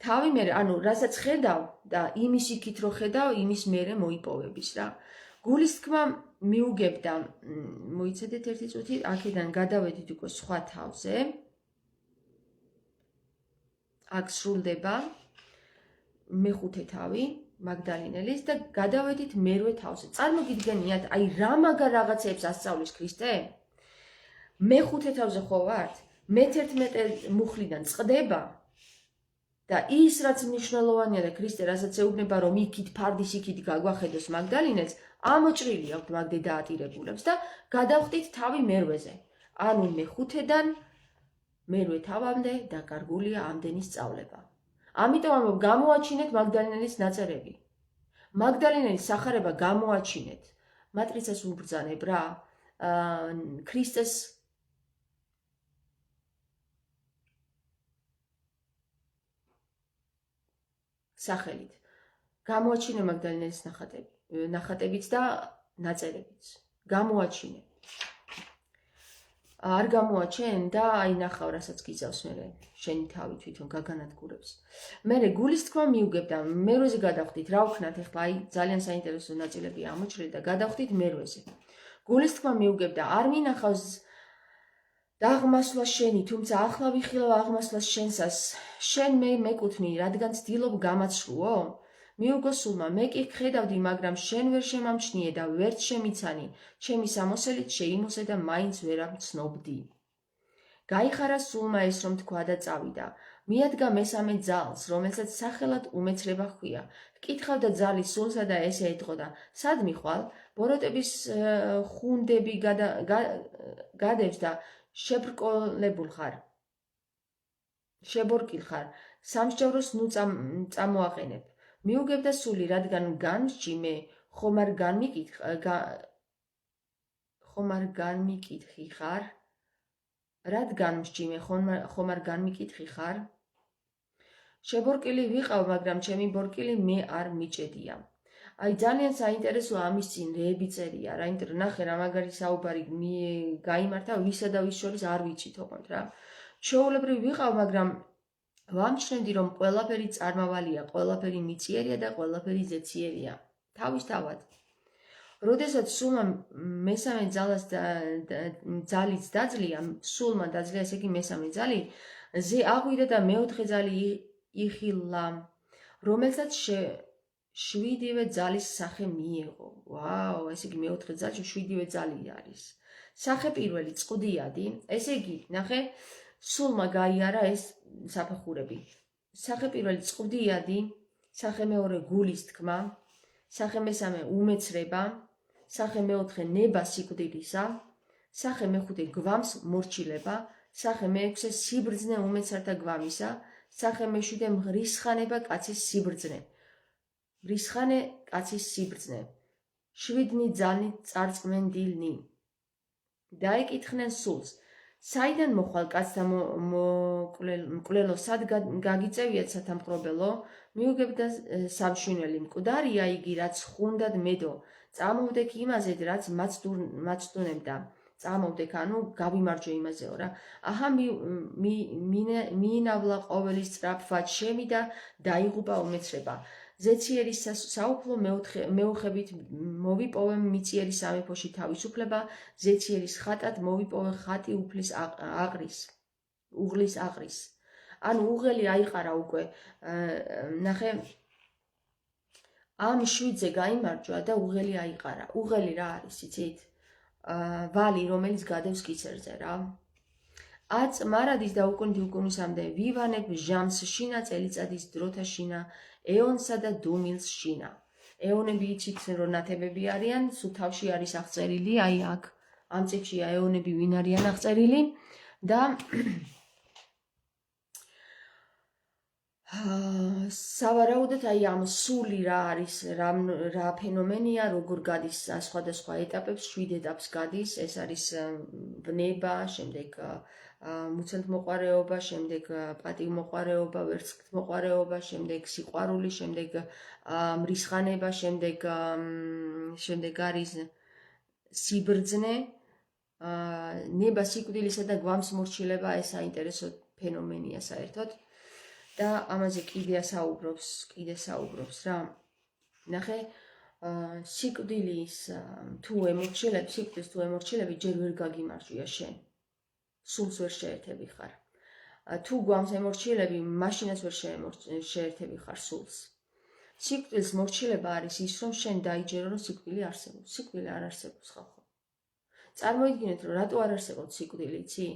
თავი მე, ანუ რასაც ხედავ და იმის იქით რო ხედავ, იმის მერე მოიპოვების რა. გულის თქმა მიუგებდა, მოიცადეთ ერთი წუთი, აქედან გადავედით უკვე სხვა თავზე. აქ სრულდება მეხუთე თავი მაგდალინელის და გადავედით მერვე თავზე. წარმოგიდგენიათ, აი რა მაგარ რაღაცებს ასწავლის ქრისტე? მეხუთე თავზე ხო ვართ? მე-11 მუხლიდან წყდება და ის რაც მნიშვნელოვანია და ქრისტე რასაც ეუბნება რომ იქით ფარდის იქით გაგვახედოს მაგდალინელს, ამოჭრილი აქვთ მაგდე დაატირებულებს და გადავხდით თავი მერვეზე. ანუ მეხუთედან მერვე თავამდე დაკარგულია ამდენი სწავლება. ამიტომ ამბობ გამოაჩინეთ მაგდალინელის ნაწერები. მაგდალინელის სახარება გამოაჩინეთ. მატრიცას უბრძანებ რა. ქრისტეს სახელით. გამოაჩინე მაგდალინელის ნახატებიც და ნაწერებიც. გამოაჩინე. არ გამოაჩენ და აი ნახავ რასაც გიზავს მე შენი თავი თვითონ გაგანადგურებს. მე გულის თქმა მიუგებდა, მერვეზე გადავხდით, რა ვქნათ ახლა აი ძალიან საინტერესო ნაწილებია ამოჭრილი და გადავხდით მერვეზე. გულის თქმა მიუგებდა, არ მინახავს დაღმასვლა შენი, თუმცა ახლა ვიხილავ აღმასვლას შენსას. შენ მე მეკუთვნი, რადგან ცდილობ გამაცრუო? მიუგო სულმა, მე კი ხედავდი, მაგრამ შენ ვერ შემამჩნიე და ვერც შემიცანი, ჩემი სამოსელით შეიმოსე და მაინც ვერ ამცნობდი. გაიხარა სულმა ეს რომ თქვა და წავიდა. მიადგა მესამე ძალს, რომელსაც სახელად უმეცრება ჰქვია. ჰკითხავდა ძალის სულსა და ესე ეტყოდა: სად მიხვალ? ბოროტების ხუნდები გადევს და შებრკოლებულ ხარ. შებორკილ ხარ. სამსჯავროს ნუ წამოაყენებ. მიუგებდა სული, რადგან განსჯი მე ხომ არ განმიკითხი ხარ? რადგან მსჯი მე ხომ არ განმიკითხი ხარ? შებორკილი ვიყავ, მაგრამ ჩემი ბორკილი მე არ მიჭედია. აი ძალიან საინტერესო ამის წინ რეები წერია რა, იმიტომ ნახე რა მაგარი საუბარი გაიმართა ვისა და ვის შორის არ ვიცით ოღონდ რა. ჩვეულებრივ ვიყავ, მაგრამ ვამჩნევდი რომ ყველაფერი წარმავალია, ყველაფერი მიწიერია და ყველაფერი ზეციერია. თავისთავად. როდესაც სულმა მესამე ძალიც დაძლია, სულმა დაძლია, ესე იგი მესამე ძალი, ზე აღვიდა და მეოთხე ძალი იხილა, რომელსაც შვიდივე ძალის სახე მიიღო. ვაუ, ესე იგი მეოთხე ძალში შვიდივე ძალი არის. სახე პირველი წყდიადი, ესე იგი, ნახე, სულმა გაიარა ეს საფეხურები. სახე პირველი წყდიადი, სახე მეორე გულის თქმა, სახე მესამე უმეცრება, სახე მეოთხე ნება სიკვდილისა, სახე მეხუთე გვამს მორჩილება, სახე მეექვსე სიბრძნე უმეცართა გვამისა, სახე მეშვიდე მრისხანება კაცის სიბრძნე. მრისხანე კაცის სიბრძნე. შვიდნი ძალნი წარწმენ დილნი. დაეკითხნენ სულს. საიდან მოხვალ კაცთა მკვლელო, სად გაგიწევიათ სათამხრობელო? მიუგებდა სამშვინელი, მკვდარია იგი, რაც ხუნდად მედო. წამოვდექ იმაზე, რაც მაცდუნებდა. წამოვდექ, ანუ გავიმარჯვე იმაზეო რა. აჰა მიინავლა ყოველი სწრაფად შემი და დაიღუპა უმეცრება. ზეციერის საუფლო მეუხებით მოვიპოვე მიწიერის სამეფოში თავისუფლება, ზეციერის ხატად მოვიპოვე ხატი უღლის აყრის. ანუ უღელი აიყარა უკვე, ნახე, ამ შვიდზე გაიმარჯვა და უღელი აიყარა. უღელი რა არის, იცით? ვალი, რომელიც გადევს კიცერზე რა. აწ მარადის და უკუნდი უკუნისამდე ვივანებ ჟამს შინა წელიწადის დროთა შინა, ეონსა და დუმილს შინა. ეონები იცით რომ ნათებები არიან, სულ თავში არის აღწერილი, აი აქ ამ წიგნშია ეონები ვინ არიან აღწერილი და სავარაუდოდ აი ამ სული რა არის, რა ფენომენია, როგორ გადის სხვადასხვა ეტაპებს, 7 ეტაპს გადის, ეს არის ბნება, შემდეგ მუცელთმოყვარეობა, შემდეგ პატივმოყვარეობა, ვერცხლთმოყვარეობა, შემდეგ სიყვარული, შემდეგ მრისხანება, შემდეგ არის სიბრძნე, ნება სიკვდილისა და გვამს მორჩილება, ეს საინტერესო ფენომენია საერთოდ. და ამაზე კიდე საუბრობს რა. ნახე, სიკვდილის თუ ემორჩილები ჯერ ვერ გაგიმარჯვია შენ. სულს ვერ შეერთები ხარ. თუ გვამს ემორჩილები, მაშინაც ვერ შეერთები ხარ სულს. სიკვდილის მორჩილება არის ის, რომ შენ დაიჯერო, რომ სიკვდილი არსებობს. სიკვდილი არ არსებობს ხალხო. წარმოიდგინეთ, რომ რატო არ არსებობს სიკვდილი, იცი?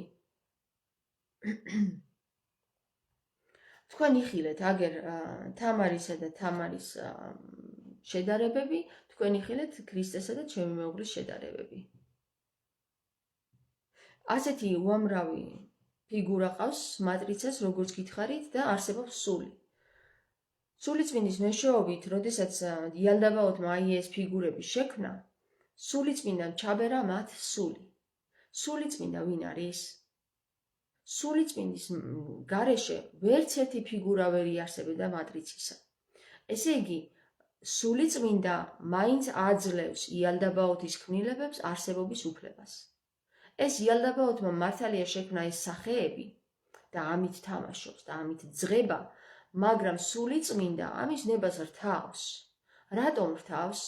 თქვენ იხილეთ, აგერ თამარისა და თამარის შედარებები, თქვენ იხილეთ ქრისტესა და ჩემი მეუღლის შედარებები. ასეთი უამრავი ფიგურა ყავს მატრიცას, როგორც გითხარით და არსებობს სული. სულიწმინდის მეშვეობით, როდესაც იალდაბაოთმა აი ეს ფიგურები შექმნა, სულიწმინდამ ჩაბერა მათ სული. სულიწმინდა ვინ არის? სულიწმინდის გარეშე ვერც ერთი ფიგურა ვერ იარსებოდა მატრიცისა. ესე იგი, სულიწმინდა მაინც აძლევს იალდაბაოთის ქმნილებებს არსებობის უფლებას. ეს იალდაბაოთმა მართალია შექმნა ეს სახეები და ამით თამაშობს და ამით ძღება, მაგრამ სულიწმინდა ამის ნებას რთავს. რატომ რთავს?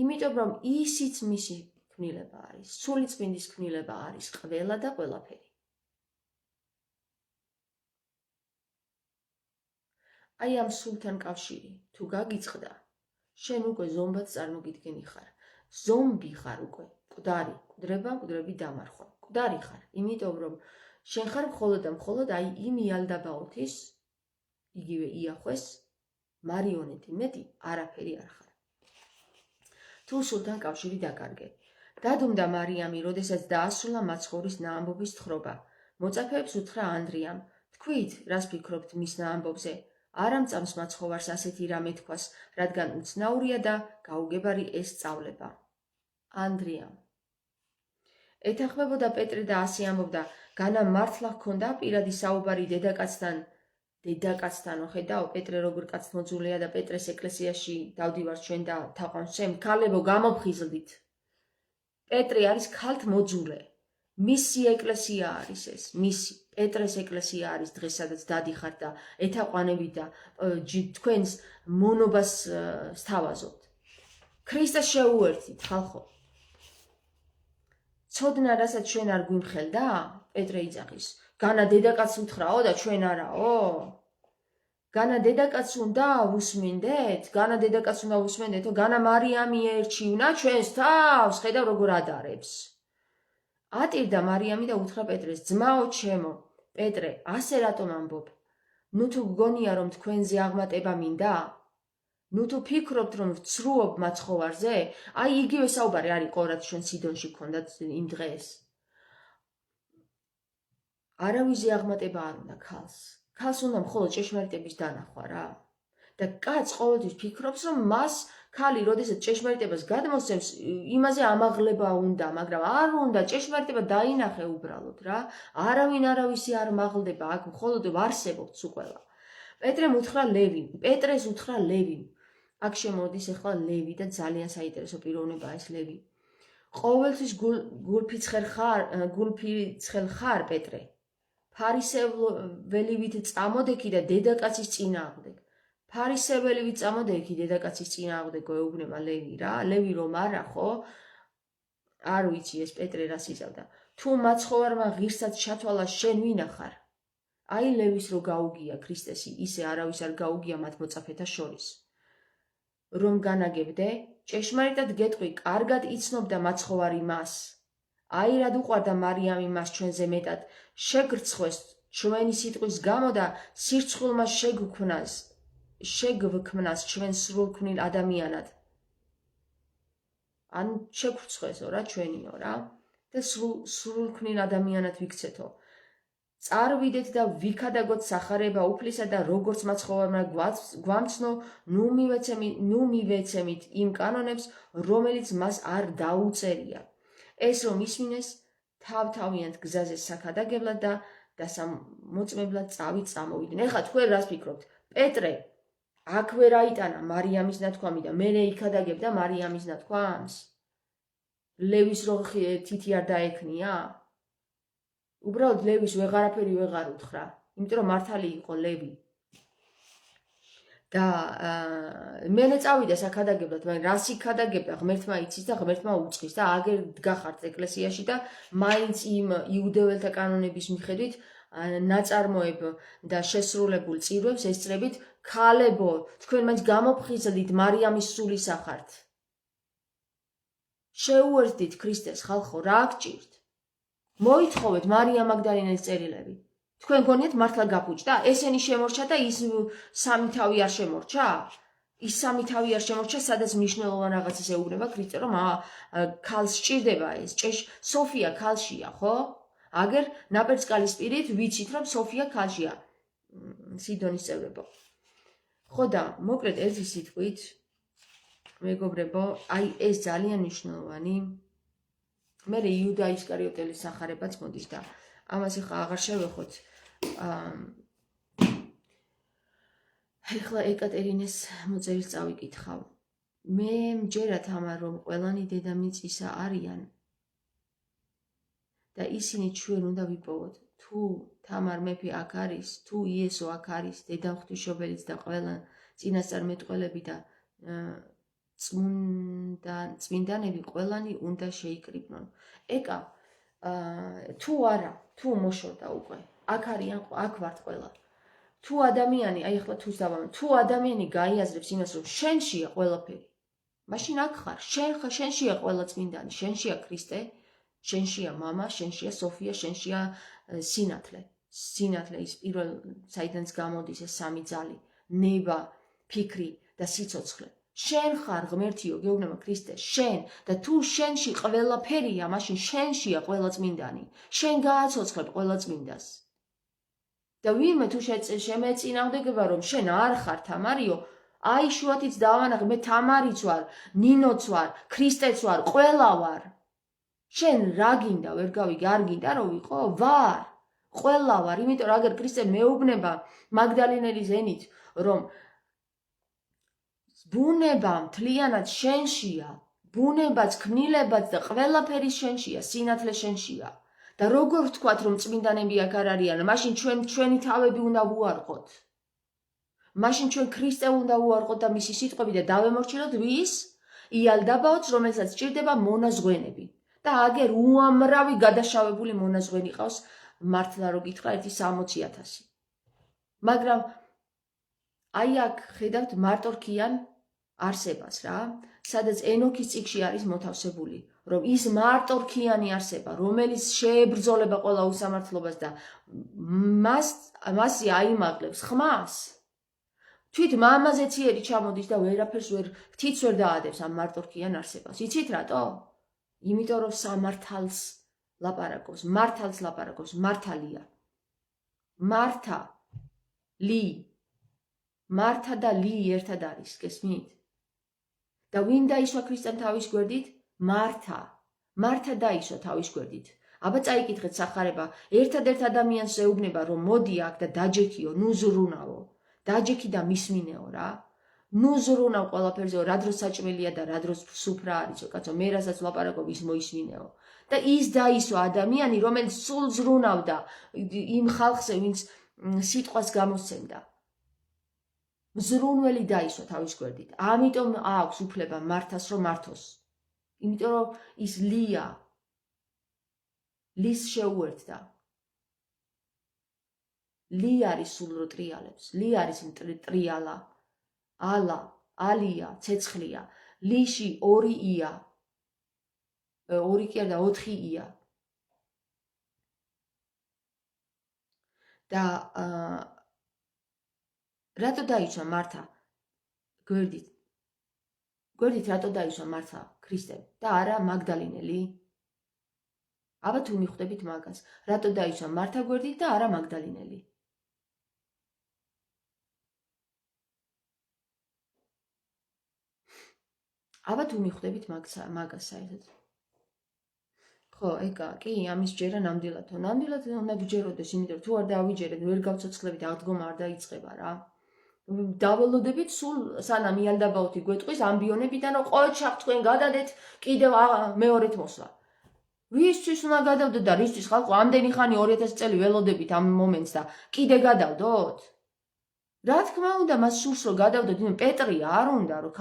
იმიტომ რომ ისიც მისი ქმნილება არის. სულიწმინდის ქმნილება არის ყველა და ყველაფერი. აი ამ სულთან კავშირი თუ გაგიწყდა, შენ უკვე ზომბად წარმოგიდგენი ხარ. ზომბი ხარ უკვე, მკვდარი, მკვდრები დამარხვა. მკვდარი ხარ, იმიტომ რომ შენ ხარ მხოლოდ და მხოლოდ აი იმ იალდაბაოთის, იგივე იახვეს მარიონეტი, მეტი არაფერი არ ხარ. თუ სულთან კავშირი დაკარგე. დადუმდა მარიამი, როდესაც დაასრულა მაცხოვრის ნაამბობის თხრობა. მოწაფეებს უთხრა ანდრიამ, თქვით, რას ფიქრობთ მის ნაამბობზე? არ ამწამს მაცხოვარს ასეთი რამე თქვას, რადგან უცნაურია და გაუგებარი ეს სწავლება. ანდრიამ ეთანხმებოდა პეტრე და ასე ამბობდა, განა მართლა ჰქონდა პირადი საუბარი დედაკაცთან, ხედავ, პეტრე როგორ კაცმოძულია და პეტრეს ეკლესიაში დავდივართ ჩვენ და თაყვანს ჩემ, ქალებო, გამოფხიზლდით. პეტრე არის ქალთმოძულე. მისი ეკლესია არის ეს, მისი პეტრეს ეკლესია არის დღეს, სადაც დადიხართ და ეთაყვანებით და თქვენს მონობას სთავაზობთ. ქრისტეს შეუერთდით, ხალხო. ცოდნა, რასაც ჩვენ არ გვიმხელდა, პეტრე იძახის. განა დედაკაცს უთხრაო და ჩვენ არაო? განა დედაკაცს უნდა უსმინდეთ? განა დედაკაცს უნდა უსმენდეთო? განა მარიამი ერჩივნა ჩვენს თავს, ხედავ როგორ ადარებს. ატირდა მარიამი და უთხრა პეტრეს, ძმაო ჩემო, პეტრე, ასე რატომ ამბობ? ნუ თუ გგონია რომ თქვენზე აღმატება მინდა? ნუ თუ ფიქრობთ რომ ვცრუობ მაცხოვარზე? აი იგივე საუბარი არ იყო რაც ჩვენ სიდონში გქონდათ იმ დღეს. არავიზე აღმატება არ უნდა ქალს. ქალს უნდა მხოლოდ ჭეშმარიტების დანახვა რა. და კაცს ყოველთვის ფიქრობს რომ მას ქალი როდესაც ჭეშმარიტებას გადმოსცემს, იმაზე ამაღლება უნდა, მაგრამ არ უნდა, ჭეშმარიტება დაინახე უბრალოდ რა. არავინ არავისი არ მაღლდება, აქ მხოლოდ ვარსებობთ უყველა. პეტრეს უთხრა ლევი. აქ შემოდის ახლა ლევი და ძალიან საინტერესო პიროვნებაა ეს ლევი. ყოველთვის გულფირცხელ ხარ, პეტრე. ფარისეველივით წამოდექი და დედაკაცის წინააღმდეგ. ფარისეველივით წამოდექი დედაკაცის წინააღმდეგ ეუბნება ლევი რა. ლევი რომ არა ხო? არ ვიცი ეს პეტრე რას იზავდა. თუ მაცხოვარმა ღირსაც ჩათვალა შენ ვინა ხარ? აი ლევის რო გაუგია ქრისტესი, ისე არავის არ გაუგია მათ მოწაფეთა შორის. რომ განაგებდე, ჭეშმარიტად გეტყვი, კარგად იცნობდა მაცხოვარი მას. აი რად უყვარდა მარიამი მას ჩვენზე მეტად, შეგრცხვეს ჩვენი სიტყვის გამო და სირცხვილმა შეგვქმნას ჩვენ სრულქმნილ ადამიანად. ან შეგვრცხვესო რა ჩვენიო რა და სრულქმნილ ადამიანად ვიქცეთო. წარვიდეთ და ვიქადაგოთ სახარება უფლისა და როგორც მაცხოვარმა გვამცნო, ნუ მივეცემით იმ კანონებს, რომელიც მას არ დაუწერია. ეს რომ ისმინეს, თავთავიანთ გზაზე საქადაგებლად და დასამოწმებლად წამოვიდნენ. ეხლა თქვენ რას ფიქრობთ? პეტრე აქ ვერ აიტანა მარიამის ნათქვამი და მერე იქადაგებდა მარიამის ნათქვამს? ლევის რო თითი არ დაექნია? უბრალოდ ლევის ვეღარაფერი ვეღარ უთხრა. იმიტომ რომ მართალი იყო ლევი. და მერე წავიდა საქადაგებლად, მაგრამ რას იქადაგებდა, ღმერთმა იცის და ღმერთმა უწყის და აგერ დგახართ ეკლესიაში და მაინც იმ იუდეველთა კანონების მიხედვით ნაწარმოებ და შესრულებულ წირვებს ესწრებით ქალებო, თქვენ მაინც გამოფხიზლდით მარიამის სულისა ხართ. შეუერთდით ქრისტეს ხალხო, რა გჭირთ? მოითხოვეთ მარიამ მაგდალინელის წერილები. თქვენ გონიათ მართლა გაფუჭდა? ესენი შემორჩა და ის სამი თავი არ შემორჩა? ის სამი თავი არ შემორჩა, სადაც მნიშვნელოვან რაღაცას ეუბნება ქრისტე, რომ ქალს სჭირდება ეს. სოფია ქალშია, ხო? აგერ ნაპერწკალის პირით ვიცით, რომ სოფია ქალშია. სიდონის წევრებო. ხო და მოკლედ ერთი სიტყვით, მეგობრებო, აი ეს ძალიან მნიშვნელოვანი. მე იუდა ისკარიოტელის სახარებაც მოდის და ამას ახლა აღარ შევეხოთ. ეხლა ეკატერინეს მოწერილს წავიკითხავ. მე მჯერა თამარ, რომ ყველანი დედამიწისა არიან და ისინი ჩვენ უნდა ვიპოვოთ. თუ თამარ მეფე აქ არის, თუ იესო აქ არის, დედამ ღვთისმშობელიც და ყველა წინასწარმეტყველები და წმინდანები ყველანი უნდა შეიკრიბნონ. ეკა თუ არა, თუ მოშორდა უკვე, აქ არიან, აქ ვართ ყველა. თუ ადამიანი, აი ახლა თუს დავამატე, თუ ადამიანი გაიაზრებს იმას, რომ შენშია ყველაფერი, მაშინ აქ ხარ, შენშია ყველა წმინდანი, შენშია ქრისტე, შენშია მამა, შენშია სოფია, შენშია სინათლე. სინათლე ის პირველ საიდანაც გამოდის ეს სამი ძალი, ნება, ფიქრი და სიცოცხლე. შენ ხარ ღმერთიო, გეუბნება ქრისტე, შენ და თუ შენში ყველაფერია, მაშინ შენშია ყველა წმინდანი. შენ გააცოცხლებ ყველა წმინდას. და ვინმე თუ შემეწინააღმდეგება, რომ შენ არ ხარ თამარიო, აი შუათიც დავანახე, მე თამარიც ვარ, ნინოც ვარ, ქრისტეც ვარ, ყველა ვარ. შენ რა გინდა, ვერ გავიგე, არ გინდა რომ ვიყო? ვარ. ყველა ვარ, იმიტომ რომ აგერ ქრისტე მეუბნება მაგდალინელის ენით, რომ ბუნება მთლიანად შენშია, ბუნებაც, ქმნილებაც და ყველაფერი შენშია, სინათლე შენშია. და როგორ ვთქვათ, რომ წმინდანები აქ არ არიან, მაშინ ჩვენი თავები უნდა ვუარყოთ. მაშინ ჩვენ ქრისტე უნდა ვუარყოთ და მისი სიტყვები და დავემორჩილოთ ვის? იალდაბაოც, რომელსაც სჭირდება მონაზღვენები. და აგერ უამრავი გადაშავებული მონაზღვენი ყავს, მართლა რო გითხრა, 160,000. მაგრამ აი აქ ხედავთ მარტორქიან არსებას რა, სადაც ენოქის წიგში არის მოთავსებული, რომ ის მარტორქიანი არსება, რომელიც შეებრძოლება ყველა უსამართლობას და მასზე აიმაღლებს ხმას, თვით მამაზე ციერი ჩამოდის და ვერაფერს ღვთიც ვერ დაადებს ამ მარტორქიან არსებას. იცით რატო? იმიტომ რომ სამართალს ლაპარაკობს, მართალს ლაპარაკობს, მართალია. მართა, ლი. მართა და ლი ერთად არის, გესმით? და ვინ დაისვა ქრისტემ თავის გვერდით? მართა. მართა დაისვა თავის გვერდით. აბა წაიკითხეთ სახარება, ერთადერთ ადამიანს ეუბნება, რომ მოდი აქ და დაჯექიო, ნუ ზრუნავო. დაჯექი და მისმინეო რა. ნუ ზრუნავ ყველაფერზე, რა დროს საჭმელია და რა დროს სუფრა არისო, კაცო, მე რასაც ვლაპარაკობ, ის მოისმინეო. და ის დაისვა ადამიანი, რომელიც სულ ზრუნავდა იმ ხალხზე, ვინც სიტყვას გამოსცემდა. მზრუნველი დაისვა თავის გვერდით. ამიტომ აქვს უფლება მართას რომ მართოს. იმიტომ რომ ის ლია. ლის შეუერთდა. ლი არის სულრო ტრიალებს. ლი არის ტრიალა. ალა, ალია, ცეცხლია. ლიში 2 ია. 2 კი არა და 4 ია. და რატო დაისვა მართა გვერდით? გვერდით რატო დაისვა მართა ქრისტემ და არა მაგდალინელი? აბა თუ მიხვდებით მაგას, რატო დაისვა მართა გვერდით და არა მაგდალინელი? აბა თუ მიხვდებით მაგას საერთოდ. ხო, ეკა, კი, ამის ჯერა ნამდვილადო. ნამდვილად უნდა გჯეროდეს, იმიტომ თუ არ დავიჯერეთ, ვერ გავცოცხლებით, აღდგომა არ დაიწყება რა. დაველოდებით სულ სანამ იალდაბაოთი გვეტყვის ამბიონებიდან, რომ ყოჩახ თქვენ გადადეთ კიდევ მეორედ მოსვლა. რისთვის უნდა გადავდოთ და რისთვის ხალხო ამდენი ხანი 2000 წელი ველოდებით ამ მომენტს და კიდე გადავდოთ? რა თქმა უნდა, მას სურს რომ გადავდოთ, პეტრი არ უნდა რომ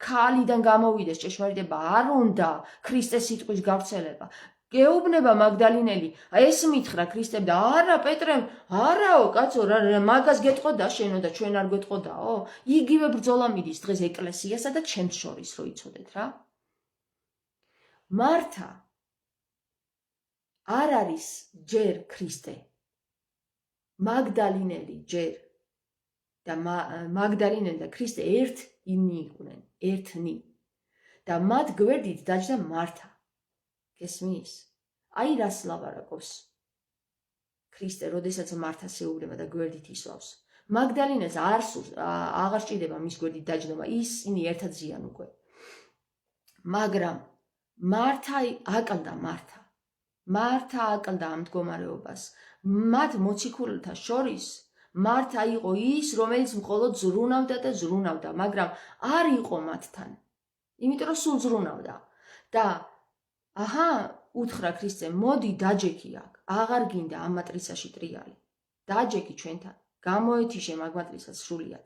ქალიდან გამოვიდეს ჭეშმარიტება, არ უნდა ქრისტეს სიტყვის გავრცელება. გეუბნება მაგდალინელი, ეს მითხრა ქრისტემ და არა პეტრემ, არაო კაცო, მაგას გეტყოდა შენო და ჩვენ არ გვეტყოდაო? იგივე ბრძოლა მიდის დღეს ეკლესიასა და ჩემს შორის, რო იცოდეთ რა. მართა არ არის ჯერ ქრისტე. მაგდალინელი ჯერ და მაგდალინელი და ქრისტე ერთნი იყვნენ, ერთნი. და მათ გვერდით დაჯდა მართა. გესმის? აი რას ლაპარაკობს ქრისტე, როდესაც მართას ეუბნება და გვერდით ისვავს. მაგდალინას აღარ სჭირდება მის გვერდით დაჯდომა, ისინი ერთად ზიან უკვე. მაგრამ მართა აკლდა ამ მდგომარეობას. მათ მოციქულთა შორის მართა იყო ის, რომელიც მხოლოდ ზრუნავდა, მაგრამ არ იყო მათთან. იმიტომ რომ სულ ზრუნავდა. და უთხრა ქრისტემ, მოდი დაჯექი აქ, აღარ გინდა ამ მატრიცაში ტრიალი. დაჯექი ჩვენთან, გამოეთიშე მაგ მატრიცას სრულიად.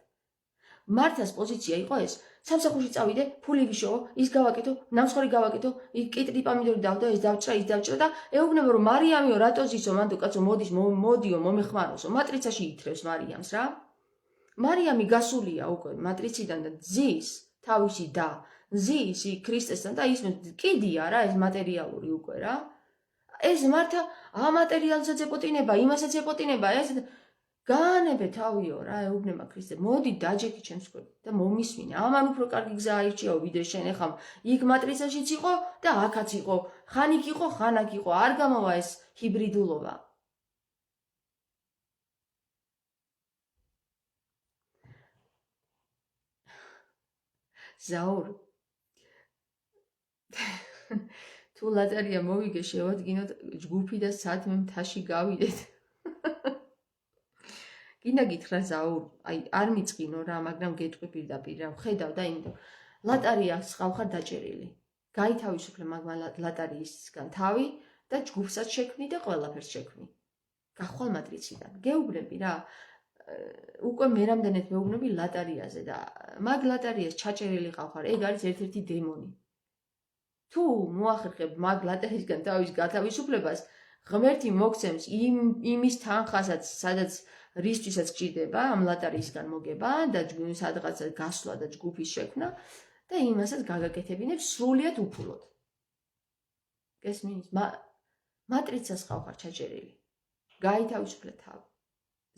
მართას პოზიცია იყო ეს, სამსახურში წავიდე, ფული ვიშოვო, ის გავაკეთო, ნამსხური გავაკეთო, კიტრი პამიდორი დავდო, ეს დავჭრა და ეუბნება რომ მარიამიო, რატო ზისო, მანდო კაცო, მოდიო, მომეხმაროსო, მატრიცაში ითრევს მარიამს რა. მარიამი გასულია უკვე მატრიციდან და ზის თავისი და ზის ქრისტესთან და ის კიდია რა, ეს მატერიალური უკვე რა. ეს მართა ამატერიალსაც ეპოტინება, იმასაც ეპოტინება, ეს გაანებე თავიო რა, ეუბნება ქრისტე, მოდი დაჯექი ჩემს გვერდით და მომისმინე. ამან უფრო კარგი გზა აირჩიაო, ვიდრე შენ ეხლა იქ მატრიცაშიც იყო და აქაც იყო, ხან იქ იყო, ხან აქ იყო, არ გამოვა ეს ჰიბრიდულობა. ზაურ თუ ლატარია მოვიგე, შევადგინოთ ჯგუფი და სათმე მთაში გავიდეთ. კიდე გითხრა ზაურ, აი არ მიწყინო რა, მაგრამ გეტყვი პირდაპირ რა, ხედავ და იმიტომ ლატარიას ხავხარ დაჭერილი. გაითავისუფლე მაგმა ლატარიისგან თავი და ჯგუფსაც შექმნი და ყველაფერს შექმნი. გახვალ მატრიციდან. გეუბნები რა. უკვე მე რამდენად მეუბნები ლატარიაზე და მაგ ლატარიას ჩაჭერილი ყავხარ, ეგ არის ერთ-ერთი დემონი. თუ მოახერხებ მაგ ლატარიისგან თავის გათავისუფლებას, ღმერთი მოგცემს იმის თანხასაც, სადაც რისთვისაც გჭირდება ამ ლატარიისგან მოგება და სადღაც გასვლა და ჯგუფის შექმნა და იმასაც გაგაკეთებინებ სრულიად უფულოდ. გესმის? მატრიცას ყავხარ ჩაჭერილი. გაითავისუფლე თავი.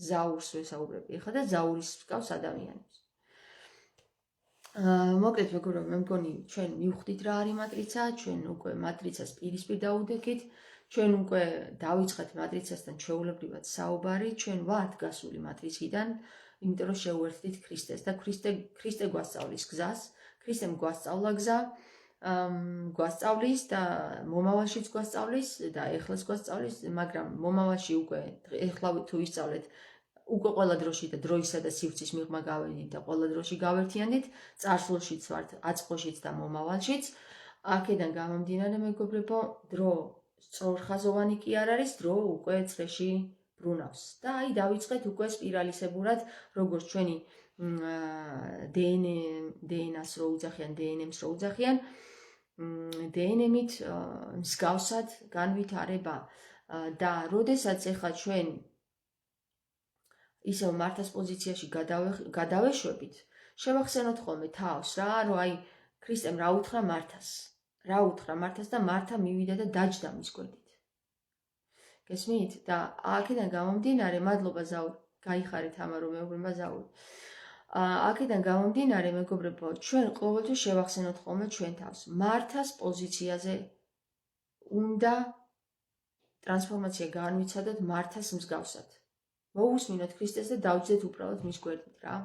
ზაურს ვესაუბრები ახლა და ზაურის მსგავს ადამიანებს. მოკლედ მეგობრებო, მე მგონი ჩვენ მივხვდით რა არის მატრიცა, ჩვენ უკვე მატრიცას პირისპირ დავუდექით, ჩვენ უკვე დავიწყეთ მატრიცასთან ჩვეულებრივად საუბარი, ჩვენ ვართ გასული მატრიციდან, იმიტომ რომ შევუერთდით ქრისტეს და ქრისტე გვასწავლის გზას, ქრისტემ გვასწავლა გზა, გვასწავლის და მომავალშიც გვასწავლის და ეხლაც გვასწავლის, მაგრამ მომავალში უკვე ეხლა თუ ვისწავლეთ, უკვე ყველა დროში და დროისა და სივრცის მიღმა გავედით და ყველა დროში გავერთიანდით, წარსულშიც ვართ, აწმყოშიც და მომავალშიც. აქედან გამომდინარე, მეგობრებო, დრო სწორხაზოვანი კი არ არის, დრო უკვე წრეში ბრუნავს. და აი დავიწყეთ უკვე სპირალისებურად, როგორც ჩვენი დნ-ს რო უძახიან, დნმ-ს რო უძახიან, დნმ-ით მსგავსად განვითარება და როდესაც ეხლა ჩვენ ისევ მართას პოზიციაში გადავეშვებით, შევახსენოთ ხოლმე თავს რა, რომ აი ქრისტემ რა უთხრა მართას და მართა მივიდა და დაჯდა მის გვერდით. გესმით? და აქედან გამომდინარე, მადლობა ზაურ, გაიხარეთ ამა რომ მეუბნება ზაურ. აქედან გამომდინარე, მეგობრებო, ჩვენ ყოველთვის შევახსენოთ ხოლმე ჩვენ თავს. მართას პოზიციაზე უნდა ტრანსფორმაცია განვიცადოთ მართას მსგავსად. მოусმინოთ ქრისტეს და დავჯდეთ უბრალოდ მის გვერდით რა.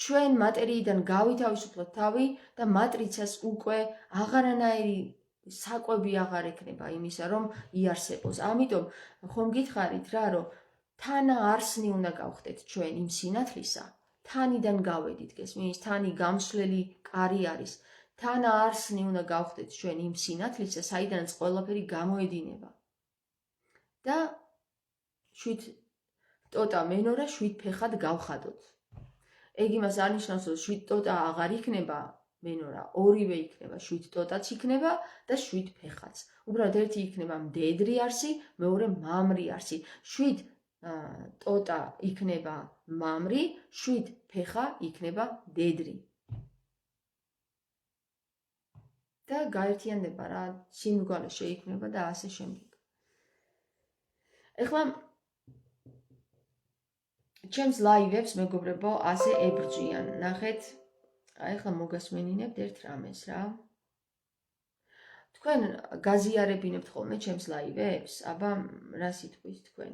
ჩვენ მატერიიდან გავითავისუფლოთ თავი და მატრიცას უკვე აღარანაირი საკვები აღარ ექნება იმისა, რომ იარსებოს. ამიტომ ხომ გითხარით რა, რომ თანა არსნი უნდა გავხდეთ ჩვენ იმ სინათლისა, თანიდან გავედით, გესმის? თანი გამსვლელი კარი არის. თან არსნი უნდა გავხდეთ ჩვენ იმ სინათლისა, საიდანაც ყველაფერი გამოედინება. და შვიდ ტოტა მენორა შვიდ ფეხად გავხადოთ. ეგ იმას არნიშნავს, რომ შვიდ ტოტა აღარ იქნება მენორა, ორივე იქნება, შვიდ ტოტაც იქნება და შვიდ ფეხაც. უბრალოდ ერთი იქნება მდედრი არსი, მეორე მამრი არსი. შვიდ ტოტა იქნება მამრი, შვიდ ფეხა იქნება მდედრი. და გაერთიანდება რა, სიმრგვალე შეიქმნება და ასე შემდეგ. ეხლა ჩემს ლაივებს მეგობრებო ასე ებრძვიან. ნახეთ, ეხლა მოგასმენინებთ ერთ რამეს რა. თქვენ გაზიარებინებთ ხოლმე ჩემს ლაივებს? აბა რა სიტყვით თქვენ?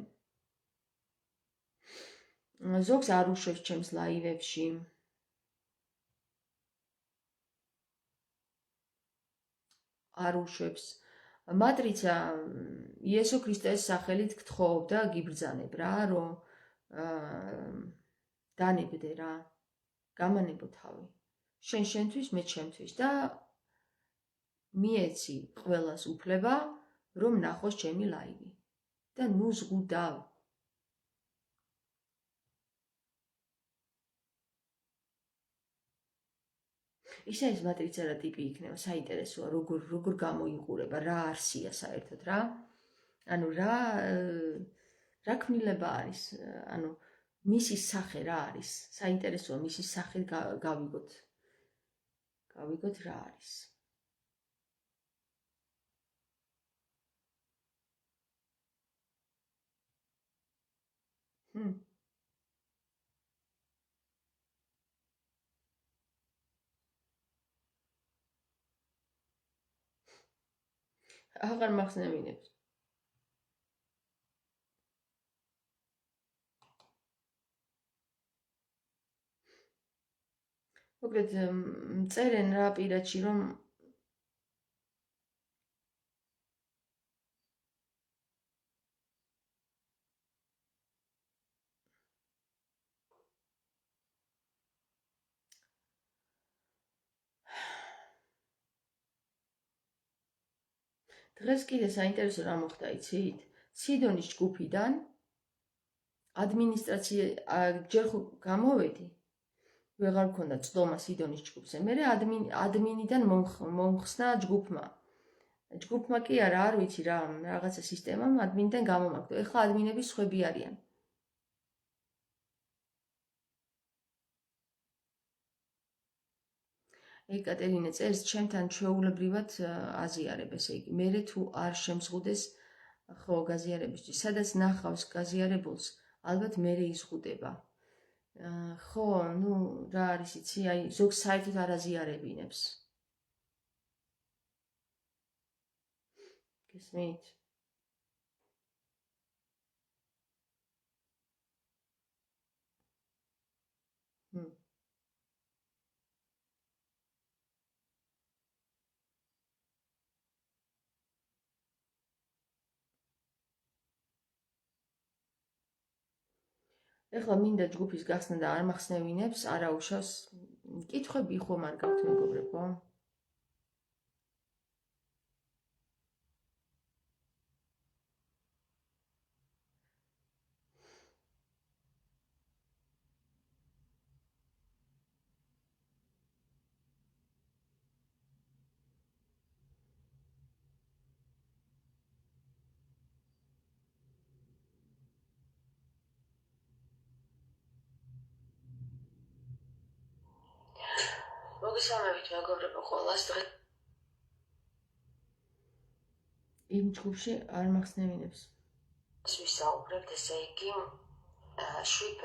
ზოგს არ უშვებს ჩემს ლაივებში. არ უშვებს. მატრიცა იესო ქრისტეს სახელით გთხოვ და გიბრძანებ რა, რომ დანებდე რა, გამანებო თავი. შენთვის, მე ჩემთვის და მიეცი ყველას უფლება, რომ ნახოს ჩემი ლაივი. და ნუ ზღუდავ. ისა ეს მატრიცა რა ტიპი იქნება, საინტერესოა, როგორ გამოიყურება, რა არსია საერთოდ რა. ანუ რა ქმნილება არის, ანუ მისი სახე რა არის, საინტერესოა მისი სახე გავიგოთ. გავიგოთ რა არის. აღარ მახსნევინებს. მოკლედ წერენ რა პირადში, რომ დღეს კიდე საინტერესო რა მოხდა, იცით? სიდონის ჯგუფიდან ადმინისტრაცია ჯერ ხო გამოვედი. ვეღარ მქონდა წდომა სიდონის ჯგუფზე. მე ადმინიდან მომხსნა ჯგუფმა. ჯგუფმა კი არა, არ ვიცი რა, რაღაცა სისტემამ ადმინიდან გამომაგდო. ეხლა ადმინები სხვები არიან. ეკატერინე წერს, ჩემთან ჩვეულებრივად აზიარებ, ესე იგი, მერე თუ არ შემზღუდეს ხო გაზიარებისთვის, სადაც ნახავს გაზიარებულს, ალბათ მერე იზღუდება. ხო, ნუ რა არის იცი, აი ზოგს საერთოდ არ აზიარებინებს. გესმით? ეხლა მინდა ჯგუფის გახსნა და არ მახსნევინებს, არა უშავს. კითხვები ხომ არ გაქვთ მეგობრებო? მოგესალმებით მეგობრებო ყველას დღეს. იმ ჯგუფში არ მახსნევინებს. ვისაუბრებთ, ესე იგი, შვიდ.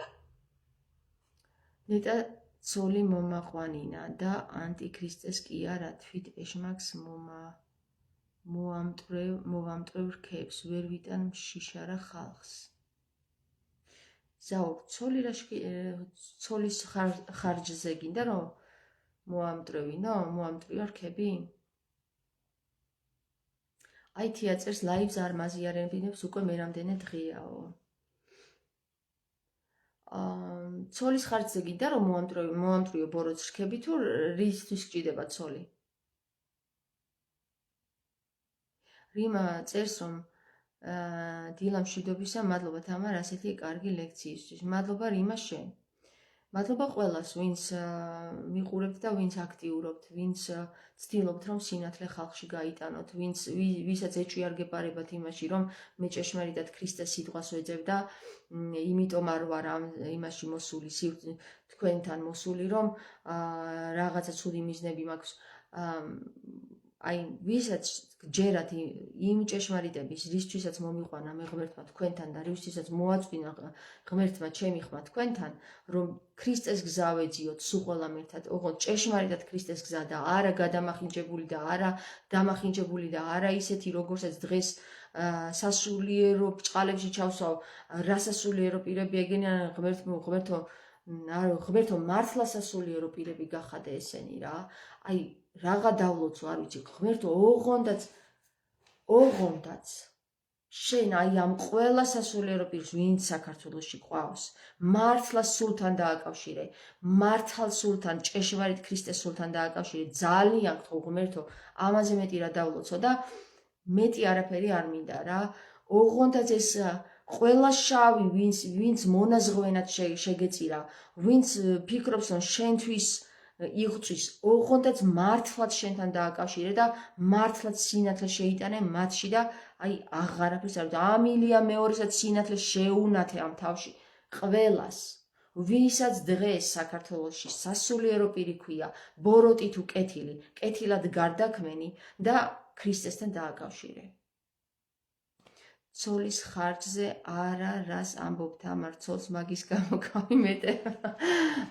ნეტა ცოლი მომაყვანინა და ანტიქრისტეს კი არა თვით ეშმაკს მოვამტვრევ რქებს, ვერ ვიტან მშიშარა ხალხს. ზაურ, ცოლის ხარჯზე გინდა რომ მოამტრივო რქები? აი თეატრს ლაივს არ მაზიარებინებს უკვე მე რამდენი დღეაო. ცოლის ხარჯზე გინდა რომ მოამტრივო ბოროტს რქები თუ რისთვის გჭირდება ცოლი? რიმა წერს, რომ დილა მშვიდობისა, მადლობა თამარ ასეთი კარგი ლექციისთვის. მადლობა რიმა შენ. მადლობა ყველას, ვინც მიყურებთ და ვინც აქტიურობთ, ვინც ცდილობთ, რომ სინათლე ხალხში გაიტანოთ, ვისაც ეჭვი არ გეპარებათ იმაში, რომ მე ჭეშმარიტად ქრისტეს სიტყვას ვეძებ და იმიტომ არ ვარ იმაში მოსული, თქვენთან მოსული, რომ რაღაცა ცუდი მიზნები მაქვს. აი, ვისაც გჯერათ იმ ჭეშმარიტების, რისთვისაც მომიყვანა მე ღმერთმა თქვენთან და რისთვისაც მოაწვინა ღმერთმა ჩემი ხმა თქვენთან, რომ ქრისტეს გზა ვეძიოთ სულ ყველამ ერთად, ოღონდ ჭეშმარიტად ქრისტეს გზა და არა გადამახინჯებული და არა დამახინჯებული და არა ისეთი, როგორცაც დღეს სასულიერო ბრწყალებში ჩავსვავ, რა სასულიერო პირები ეგენიან ღმერთო მართლა სასულიერო პირები გახადე ესენი რა. აი რაღა დავლოცო არ ვიცი, ღმერთო ოღონდაც შენ აი ამ ყველა სასულიერო პირს, ვინც საქართველოში ყავს, მართლა სულთან დააკავშირე, მართალ სულთან, ჭეშმარიტ ქრისტეს სულთან დააკავშირე, ძალიან გთხოვ ღმერთო, ამაზე მეტი რა დავლოცო და მეტი არაფერი არ მინდა რა. ოღონდაც ეს ყველა შავი, ვინც მონაზღვენად შეგეწირა, ვინც ფიქრობს, რომ შენთვის იღწვის, ოღონდაც მართლაც შენთან დააკავშირე და მართლაც სინათლე შეიტანე მათში და აი აღარაფერს არ ვიტყვი. ამილია მეორესაც სინათლე შეუნათე ამ თავში ყველას, ვისაც დღეს საქართველოში სასულიერო პირი ქვია, ბოროტი თუ კეთილი, კეთილად გარდაქმენი და ქრისტესთან დააკავშირე. ცოლის ხარჯზე არა რას ამბობ თამარ, ცოლს მაგის გამო გავიმეტე.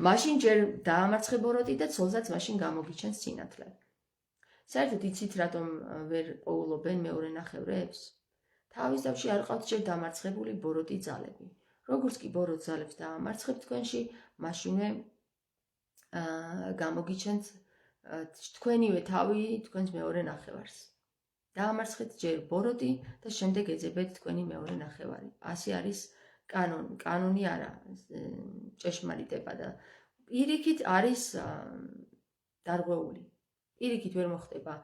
მაშინ ჯერ დაამარცხე ბოროტი და ცოლსაც მაშინ გამოგიჩენს სინათლე. საერთოდ იცით რატომ ვერ პოულობენ მეორე ნახევრებს? თავის თავში არ ყავთ ჯერ დამარცხებული ბოროტი ძალები. როგორც კი ბოროტ ძალებს დაამარცხებთ თქვენში, მაშინვე გამოგიჩენთ თქვენივე თავი თქვენს მეორე ნახევარს. დაამარცხეთ ჯერ ბოროტი და შემდეგ ეძებეთ თქვენი მეორე ნახევარი. ასე არის კანონი. კანონი არა, ჭეშმარიტება და პირიქით არის დარღვეული. პირიქით ვერ მოხდება.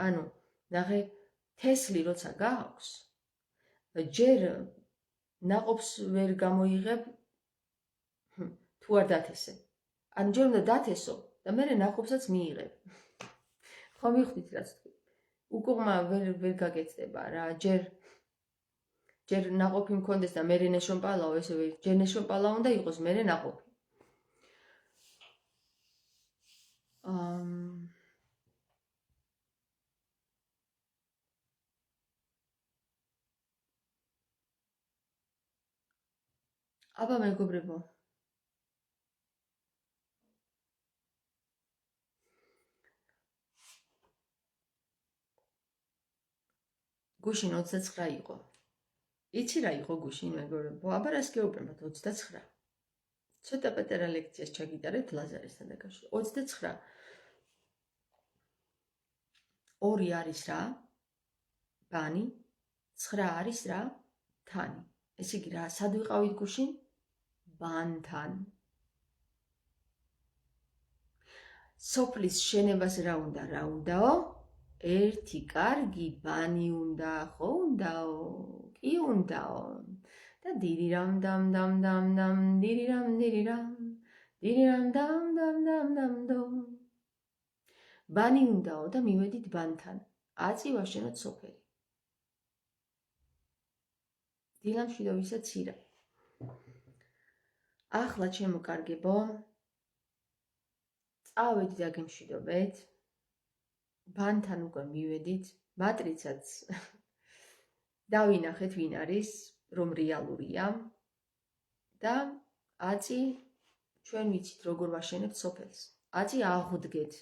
ანუ ნახე, თესლი როცა გააქვს, ჯერ ნაყოფს ვერ გამოიღებ თუ არ დათესე. ანუ ჯერ უნდა დათესო და მერე ნაყოფსაც მიიღებ. ხო მიხვდით რაც თქვი. უკუღმა ვერ გაგეცდება რა, ჯერ ნაყოფი მქონდეს და მერე ნეშომპალაო, ესე ჯერ ნეშომპალა უნდა იყოს, მერე ნაყოფი. აბა მეგობრებო, გუშინ 29 იყო. იცი რა იყო გუშინ მეგობრებო? აბა რას გეუბნებათ 29. ცოტა პატარა ლექციას ჩაგიტარეთ ლაზარესთან დაკავშირებით. 29. 2 არის რა? ბანი, 9 არის რა? თანი. ესე იგი რა, სად ვიყავით გუშინ? ბანთან. სოფლის შენებას რა უნდაო? ერთი კარგი ბანი უნდა, ხო უნდაო? კი უნდაო. და დირირამ დამ დამ დამ დამ დირირამ დირირამ დირირამ დამ დამ დამ დამ დომ. ბანი უნდაო და მივედით ბანთან. აწივა შენოთ სოფელი. დილა მშვიდობისა ცირა. ახლა ჩემო კარგებო, წავედით და გემშვიდობეთ. ბანთან უკვე მივედით, მატრიცაც დავინახეთ ვინ არის, რომ რეალურია და აწი ჩვენ ვიცით როგორ ვაშენებთ სოფელს. აწი აღვდგეთ.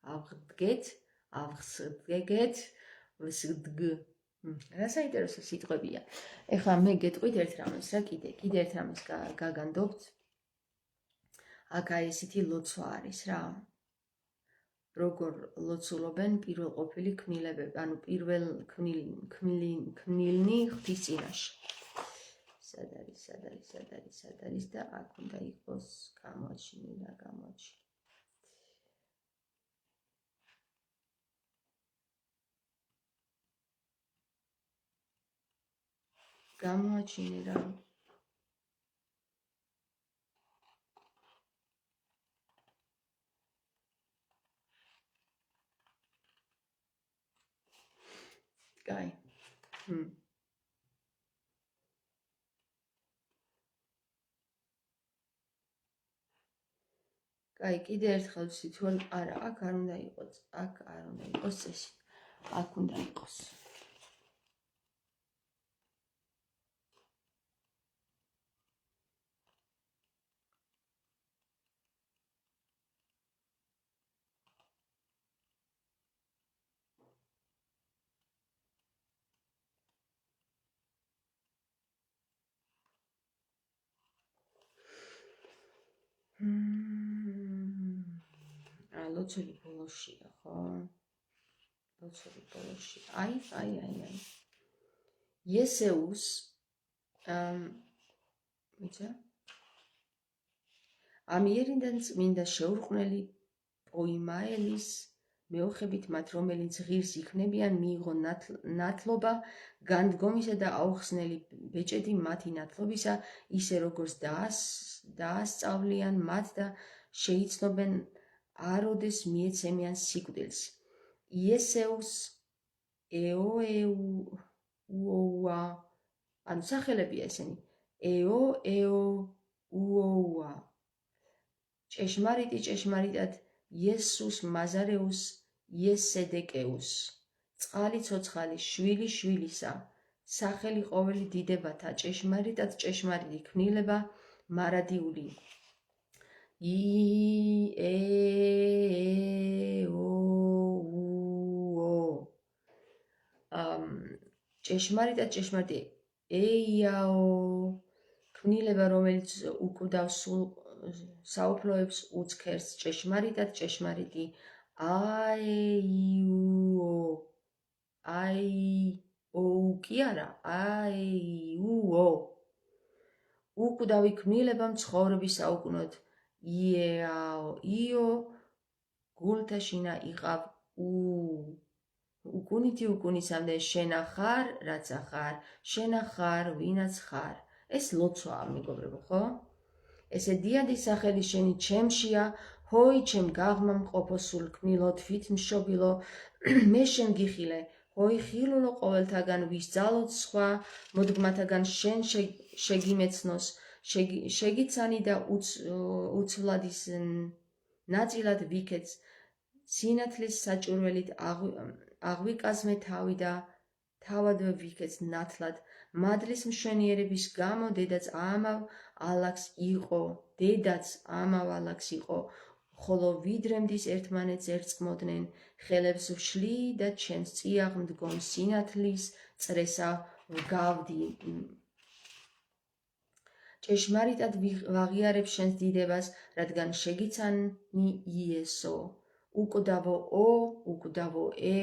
ავღდგეთ, რა საინტერესო სიტყვებია. ეხლა მე გეტყვით ერთ რამეს რა, კიდე ერთ რამეს გაგანდობთ. აქ აი ესეთი ლოცვა არის რა. როგორ ლოცულობენ პირველ ყოფილი ქმნილებები, ანუ პირველ ქმნილნი ღვთის წინაშე. სად არის და აქ უნდა იყოს გამოაჩინე და გამოაჩინე. გამოაჩინე რა. კაი. კაი, კიდე ერთხელ ვთქვი, არა, აქ არ უნდა იყოს, აქ არ უნდა იყოს წესი. აქ უნდა იყოს. ლოცვები ბოლოშია, ხო? ლოცვები ბოლოში. აი. იესეუს ვიცი? ამიერიდან წმინდა შეურყვნელი პოიმაელის მეოხებით მათ, რომელიც ღირს იქნებიან, მიიღო ნათლობა განდგომისა და აუხსნელი ბეჭედი მათი ნათლობისა, ისე როგორც დაასწავლიან მათ და შეიცნობენ აროდეს მიეცემიან სიკვდილს. იესეუს ეოეუოა, ანუ სახელებია ესენი. ეოეუოა. ჭეშმარიტად იესუს მაზარეუს იესედეკეუს. წყალი ცოცხალი შვილი შვილისა. სახელი ყოველი დიდებათა. ჭეშმარიტად ჭეშმარიტი ქმნილება მარადიული. ჭეშმარიტად ჭეშმარიტი ეიაო ქმნილება, რომელიც უკვდავს სულ საუფლოებს უცქერს. ჭეშმარიტად ჭეშმარიტი აიოუ კი არა, აიუო უკვდავი ქმნილება მცხოვრების საუკუნოდ. იო გულთა შინა იყავ უკუნითი უკუნისამდე. შენა ხარ, რაცა ხარ, შენა ხარ, ვინაც ხარ. ეს ლოცვაა, მეგობრებო, ხო? ესე დიადი სახელი შენი ჩემშია, ჰოი ჩემ გაღმა მყოფო სულ ქმნილო, თვით მშობილო, მე შენ გიხილე. ჰოი ხილულო ყოველთაგან, ვის ძალოთ სხვა მოდგმათაგან შენ შეგიმეცნოს, შეგიცანი და უცვლადის ნაწილად ვიქეც. სინათლის საჭურველით აღვიკაზმე თავი და თავადვე ვიქეც ნათლად. მადლის მშვენიერების გამო დედაც ამავ ალაგს იყო, ხოლო ვიდრემდის ერთმანეთს ერწყმოდნენ. ხელებს ვშლი და ჩემს წიაღ მდგომ სინათლის წრესა ვგავდი. ჭეშმარიტად ვაღიარებ შენს დიდებას, რადგან შეგიცანი იესო. უკვდავო ე,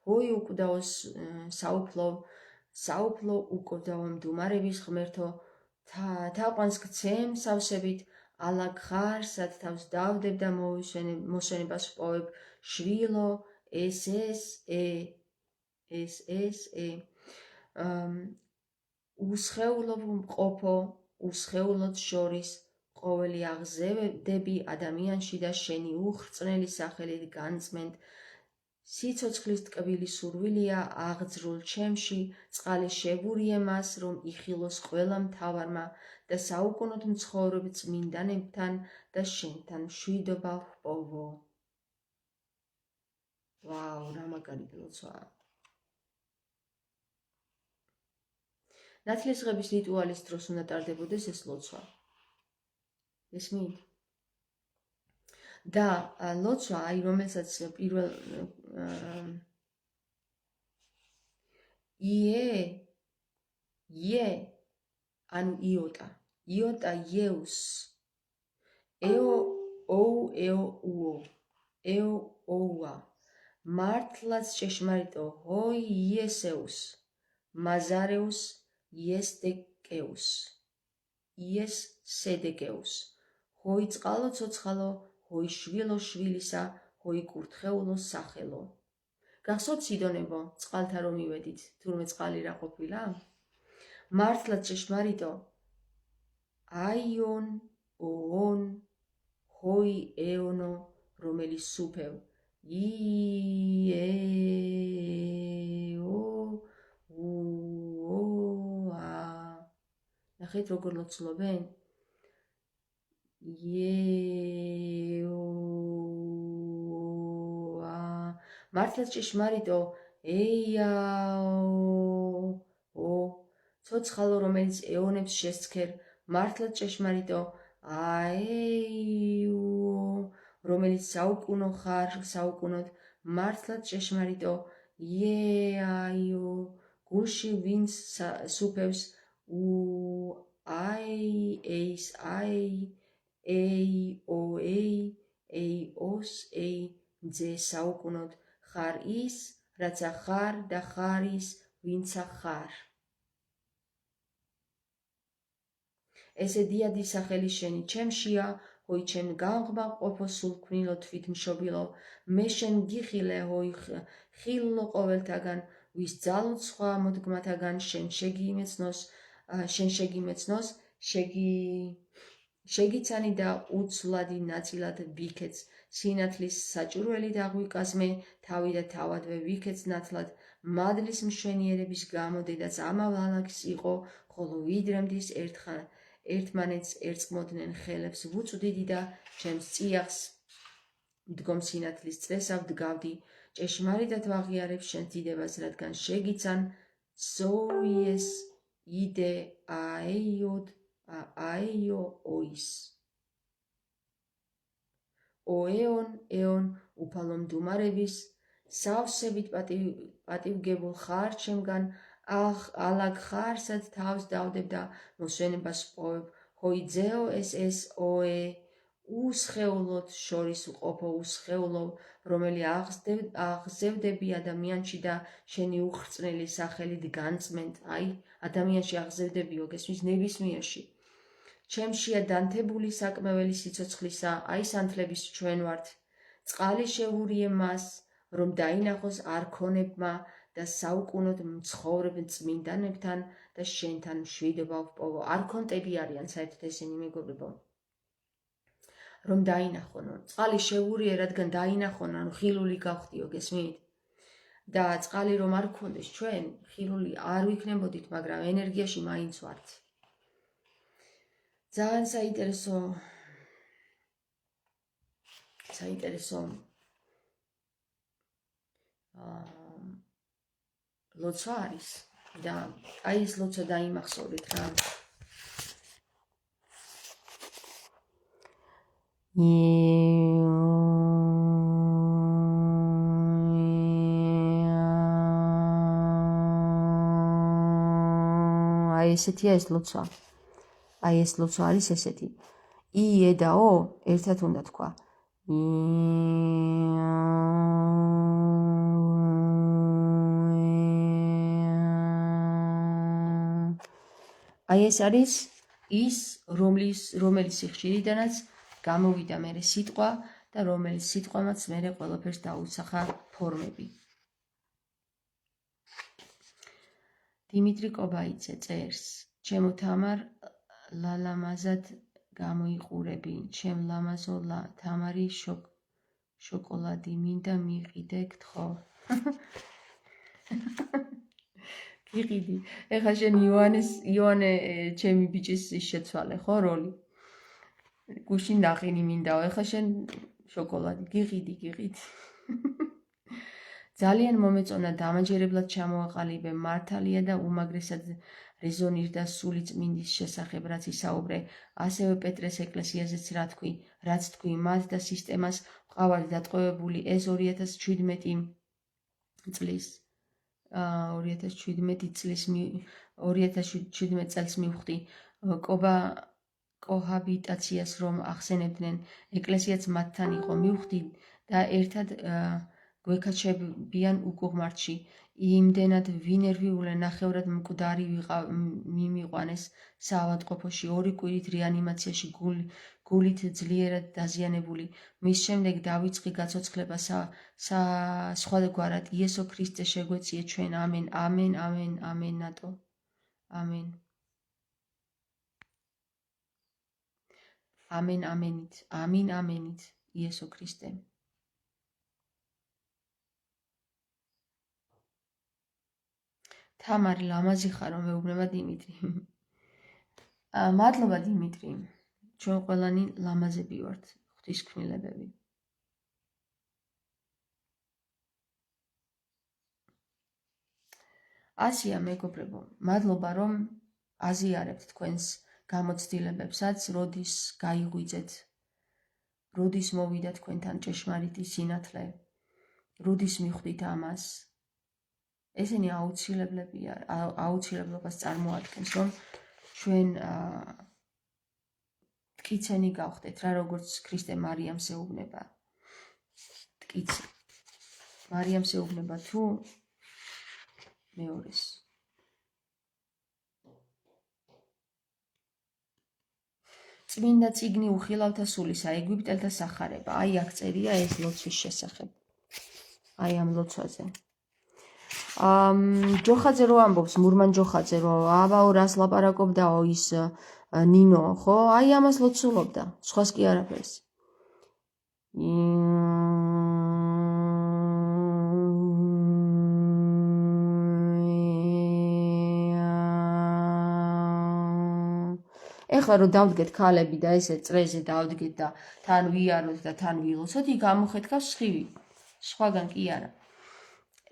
ჰოი უკვდავო საუფლო, უკვდავო მდუმარების ღმერთო, თაყვანს გცემ სავსებით, ალაგ ხარ, სად თავს დავდებ და მოსვენებას ვპოვებ. შვილო ეს უსხეულო მყოფო, უსხეულოდ შორის ყოველი აღზევდები ადამიანში და შენი უხრწნელი სახელით განწმენდ. სიცოცხლის ტკბილი სურვილია აღძრულ ჩემში, წყალი შეგურიე მას, რომ იხილოს ყველა მთავარმა და საუკუნოდ მცხოვრებ წმინდანებთან და შენთან მშვიდობა ვპოვო. ვაუ, რა მაგარი ლოცვაა. ნათლისღების რიტუალის დროს უნდა ტარდებოდეს ეს ლოცვა. ესმით? და ლოცვა, აი რომელსაც პირველ ie ანუ იოტა იეუს ეოუა მართლაც ჭეშმარიტო ჰოი იესეუს მაზარეუს იესედეკეუს ჰოი წყალო ცოცხალო ჰოი შვილო შვილისა ჰოი კურთხეულო სახელო. გახსოვთ სიდონებო, წყალთან რომ მივედით, თურმე წყალი რა ყოფილა? მართლაც ჭეშმარიტო, აიონ, ოონ, ჰოი, ეონო, რომელიც სუფევ, იეო, უოა. ნახეთ როგორ ლოცულობენ? იეოა. მართლაც ჭეშმარიტო, ეიაო, ცოცხალო, რომელიც ეონებს შესცქერ, მართლაც ჭეშმარიტო, აეიო, რომელიც საუკუნო ხარ, საუკუნოდ, მართლაც ჭეშმარიტო, იეაიო, გულში ვინც სუფევს, აი, ეის, აი, ეიოეი, ეიოს, ეი, ძე საუკუნოდ, ხარ ის, რაცა ხარ და ხარ ის, ვინცა ხარ. ესე დიადი სახელი შენი ჩემშია, ჰოი ჩემ გამღმა ყოფო სულ ქმნილო თვითმშობილო, მე შენ გიხილე, ჰოი ხილულო ყოველთაგან, ვის ძალუც სხვა მოდგმათაგან შენ შეგიმეცნოს, შეგიცანი და უცვლადი ნაწილად ვიქეც, სინათლის საჭურველი დაგვიკაზმე, თავი და თავადვე ვიქეც ნათლად, მადლის მშვენიერების გამო დედაც ამავ ალაგს იყო, ხოლო ვიდრემდის ერთმანეთს ერწყმოდნენ ხელებს ვუწვდიდი და ჩემს წიაღს მდგომ სინათლის წრესა ვდგავდი, ჭეშმარიტად ვაღიარებ შენს დიდებას, რადგან შეგიცან ზოიეს იდე აეიო ოის. ოეონ, ეონ, უფალო მდუმარების, სავსებით პატივგებულ ხარ ჩემგან, ალაგ ხარსად თავს დავდებ და მოსვენებას ვპოვებ, ჰოი ძეო ეს ოე, უსხეულოდ შორის უყოფო უსხეულო, რომელი აღზევდები ადამიანში და შენი უხრწნელი სახელით განწმენთ, აი, ადამიანში აღზევდებიო, გესმის ნებისმიერში. ჩემშია დანთებული საკმეველი სიცოცხლისა, აი სანთლების ჩვენ ვართ, წყალი შევურიე მას, რომ დაინახოს არქონებმა და საუკუნოდ მცხოვრებ წმინდანებთან და შენთან მშვიდობა ვპოვო. არქონტები არიან საერთოდ ესენი მეგობრებო. რომ დაინახონ, წყალი შევურიე, რადგან დაინახონ, ანუ ხილული გავხდიო, გესმით? და წყალი რომ არ გქონდეს ჩვენ, ხილული არ ვიქნებოდით, მაგრამ ენერგიაში მაინც ვართ. ძალიან საინტერესო ლოცვა არის და აი ეს ლოცვა დაიმახსოვრეთ რა. აი ესეთია ეს ლოცვა. აი ეს ლოცვა არის ესეთი. ი და ო ერთად უნდა თქვა. აი ეს არის ის, რომელიც სიხშირიდანაც გამოვიდა მერე სიტყვა და რომელიც სიტყვამაც მერე ყველაფერს დაუსახა ფორმები. დიმიტრი კობაიძე წერს, ჩემო თამარ ლალამაზად გამოიყურები, ჩემ ლამაზო თამარი შოკოლადი მინდა მიყიდე გთხო. გიყიდი. ეხლა შენ იოანე ჩემი ბიჭის შეცვალე, ხო, როლი? გუშინ ნახინი მინდაო, ეხლა შენ შოკოლადი. გიყიდი. ძალიან მომეწონა დამაჯერებლად ჩამოაყალიბე მართალია და უმაგრესად რეზონირ და სული წმინდის შესახებ რაც ისაუბრე, ასევე პეტრეს ეკლესიაზეც რაც თქვი, მათ და სისტემას ვყავართ დატყვევებული ეს 2017 წელს მივხვდი კოჰაბიტაციას რომ ახსენებდნენ, ეკლესიაც მათთან იყო, მივხვდი და ერთად გვეკაჩებიან უკუღმართში. იმდენად ვინერვიულე ნახევრად მკვდარი მიმიყვანეს საავადმყოფოში, 2 კვირით რეანიმაციაში გულით ძლიერად დაზიანებული. მის შემდეგ დავიწყი გაცოცხლება სხვაგვარად. იესო ქრისტე შეგვეციე ჩვენ. ამენ, ამენ, ამენ, ამენ, ნატო. ამენ. ამენ, ამენით, ამინ, ამენით, იესო ქრისტე. თამარი, ლამაზი ხარო, მეუბნება დიმიტრი. მადლობა დიმიტრი. ჩვენ ყველანი ლამაზები ვართ, ღვთისმშობლები. ასია მეგობრებო, მადლობა რომ აზიარებთ თქვენს გამოცდილებებსაც, როდის გაიღვიძეთ, როდის მოვიდა თქვენთან ჭეშმარიტი სინათლე, როდის მიხვდით ამას. ესენი აუცილებლობას წარმოადგენს, რომ ჩვენ მტკიცენი გავხდეთ რა, როგორც ქრისტე მარიამს ეუბნება. მტკიცე. მარიამს ეუბნება თუ მეორეს. წმინდა წიგნი უხილავთა სულისა, ეგვიპტელთა სახარება. აი აქ წერია ეს ლოცვის შესახებ. აი ამ ლოცვაზე. ჯოხაძე რო ამბობს, მურმან ჯოხაძე რო აბაო რას ლაპარაკობდაო ის ნინო, ხო? აი ამას ლოცულობდა, სხვას კი არაფერს. ეხლა რომ დავდგეთ ქალები და ესე წრეზე დავდგეთ და თან ვიაროთ და თან ვილოცოთ, იქ გამოხეთქავს სხივი. სხვაგან კი არა.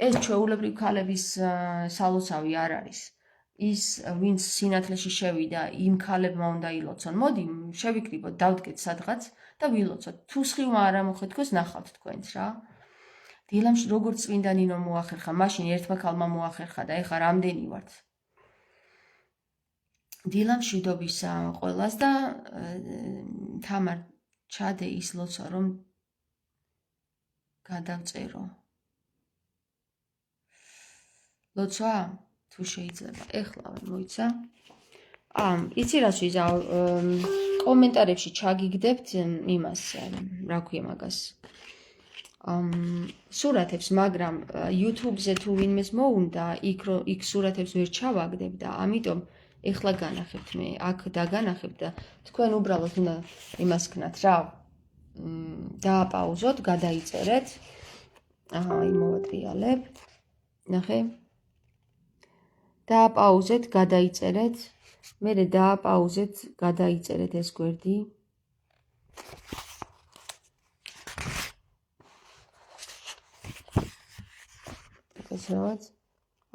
ეს ჩვეულებრივ ქალების სალოცავი არ არის. ის ვინც სინათლეში შევიდა, იმ ქალებმა უნდა ილოცონ. მოდი, შევიკრიბოთ, დავდგეთ სადღაც და ვილოცოთ. თუ სხივმა არ ამოხეთქოს, ნახავთ თქვენც რა. დილამში როგორც წმინდა ნინო მოახერხა, მაშინ ერთმა ქალმა მოახერხა და ეხლა რამდენი ვართ. დილამშვიდობისა ყველას და თამარ ჩადე ის ლოცვა რომ გადავწერო. ლოცვა თუ შეიძლება ეხლა მოიცა. იცი რას ვიზავ, კომენტარებში ჩაგიგდებთ იმას, რა ქვია მაგას. სურათებს, მაგრამ YouTube-ზე თუ ვინმეს მოუნდა, იქ სურათებს ვერ ჩავაგდებ და ამიტომ ეხლა განახებთ მე, აქ დაგანახებთ და თქვენ უბრალოდ უნდა იმას ქნათ რა. დააპაუზოთ, გადაიწერეთ. იმოვატრიალებ. ნახე. დააპაუზეთ, გადაიწერეთ. მერე დააპაუზეთ, გადაიწერეთ ეს გვერდი.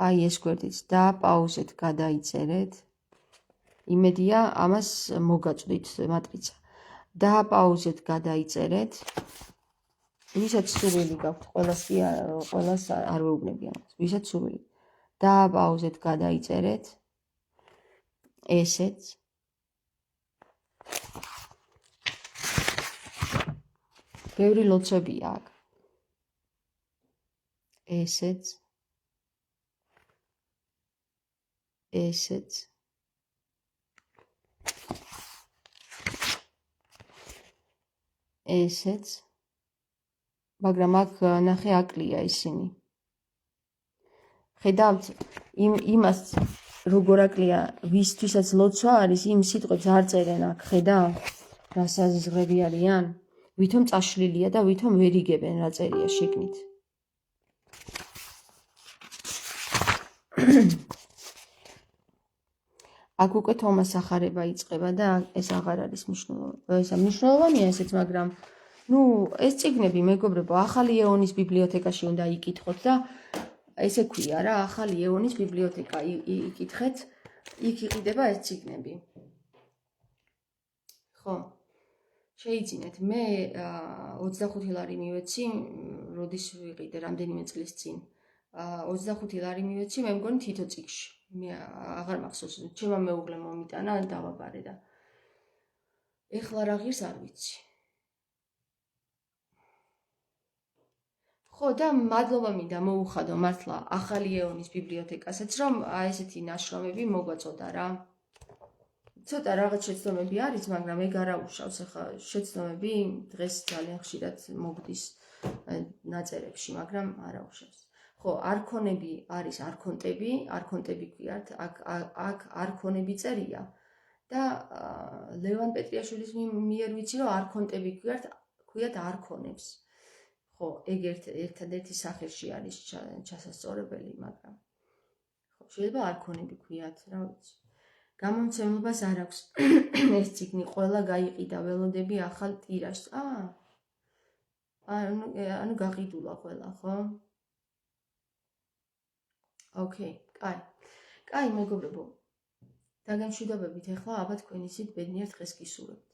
აი ეს გვერდიც დააპაუზეთ, გადაიწერეთ. იმედია ამას მოგაწვდით მატრიცა. დააპაუზეთ, გადაიწერეთ. ვისაც სურვილი გაქვთ, ყველას არ ვეუბნები ამას. ვისაც სურვილი. დააპაუზეთ, გადაიწერეთ. ესეც. ბევრი ლოცვებია აქ. ესეც. ესეც. ესეც. მაგრამ აქ ნახე აკლია ისინი. ხედავთ იმას როგორ აკლია, ვისთვისაც ლოცვა არის, იმ სიტყვებს არ წერენ აქ, ხედავთ რა საზღვრები არიან, ვითომ წაშლილია და ვითომ ვერ იგებენ რა წერია შიგნით. აქ უკვე თომას სახარება იწყება და ეს აღარ არის მნიშვნელოვანია ესეც, მაგრამ ეს წიგნები მეგობრებო, ახალი ეონის ბიბლიოთეკაში უნდა იკითხოთ და ესე ქვია რა, ახალი ეონის ბიბლიოთეკა იკითხეთ, იქ იყიდება ეს წიგნები. ხო, შეიძინეთ, მე 25 ლარი მივეცი, როდის ვიყიდე რამდენიმე წლის წინ. 25 ლარი მივეცი, მე მგონი თითო წიგში. მე აღარ მახსოვს, ჩემმა მეუღლემ მომიტანა, დავაბარე და ეხლა რა ღირს არ ვიცი. ხო და მადლობა მინდა მოუხადო მართლა ახალი ეონის ბიბლიოთეკასაც, რომ ესეთი ნაშრომები მოგვაწოდა რა. ცოტა რაღაც შეცდომები არის, მაგრამ ეგ არ აუშავს, ახლა შეცდომები დღეს ძალიან ხშირად მოგდის ნაწერებში, მაგრამ არ აუშავს. ხო, არქონები არის არქონტები ქვიათ, აქ არქონები წერია და ლევან პეტრიაშვილის მიერ ვიცი, რომ არქონტები ქვიათ არქონებს. ხო, ეგ ერთადერთი სახელში არის ჩასასწორებელი, მაგრამ ხო, შეიძლება არქონები ქვიათ, რა ვიცი. გამომცემლობას არ აქვს ეს წიგნი, ყველა გაიყიდა ველოდები ახალ ტირაჟს. ანუ გაყიდულა ყველა, ხო? ოკეი, კაი, მეგობრებო. დაგემშვიდობებით, ახლა აბა თქვენ ისიც ბედნიერ დღეს გისურვებთ.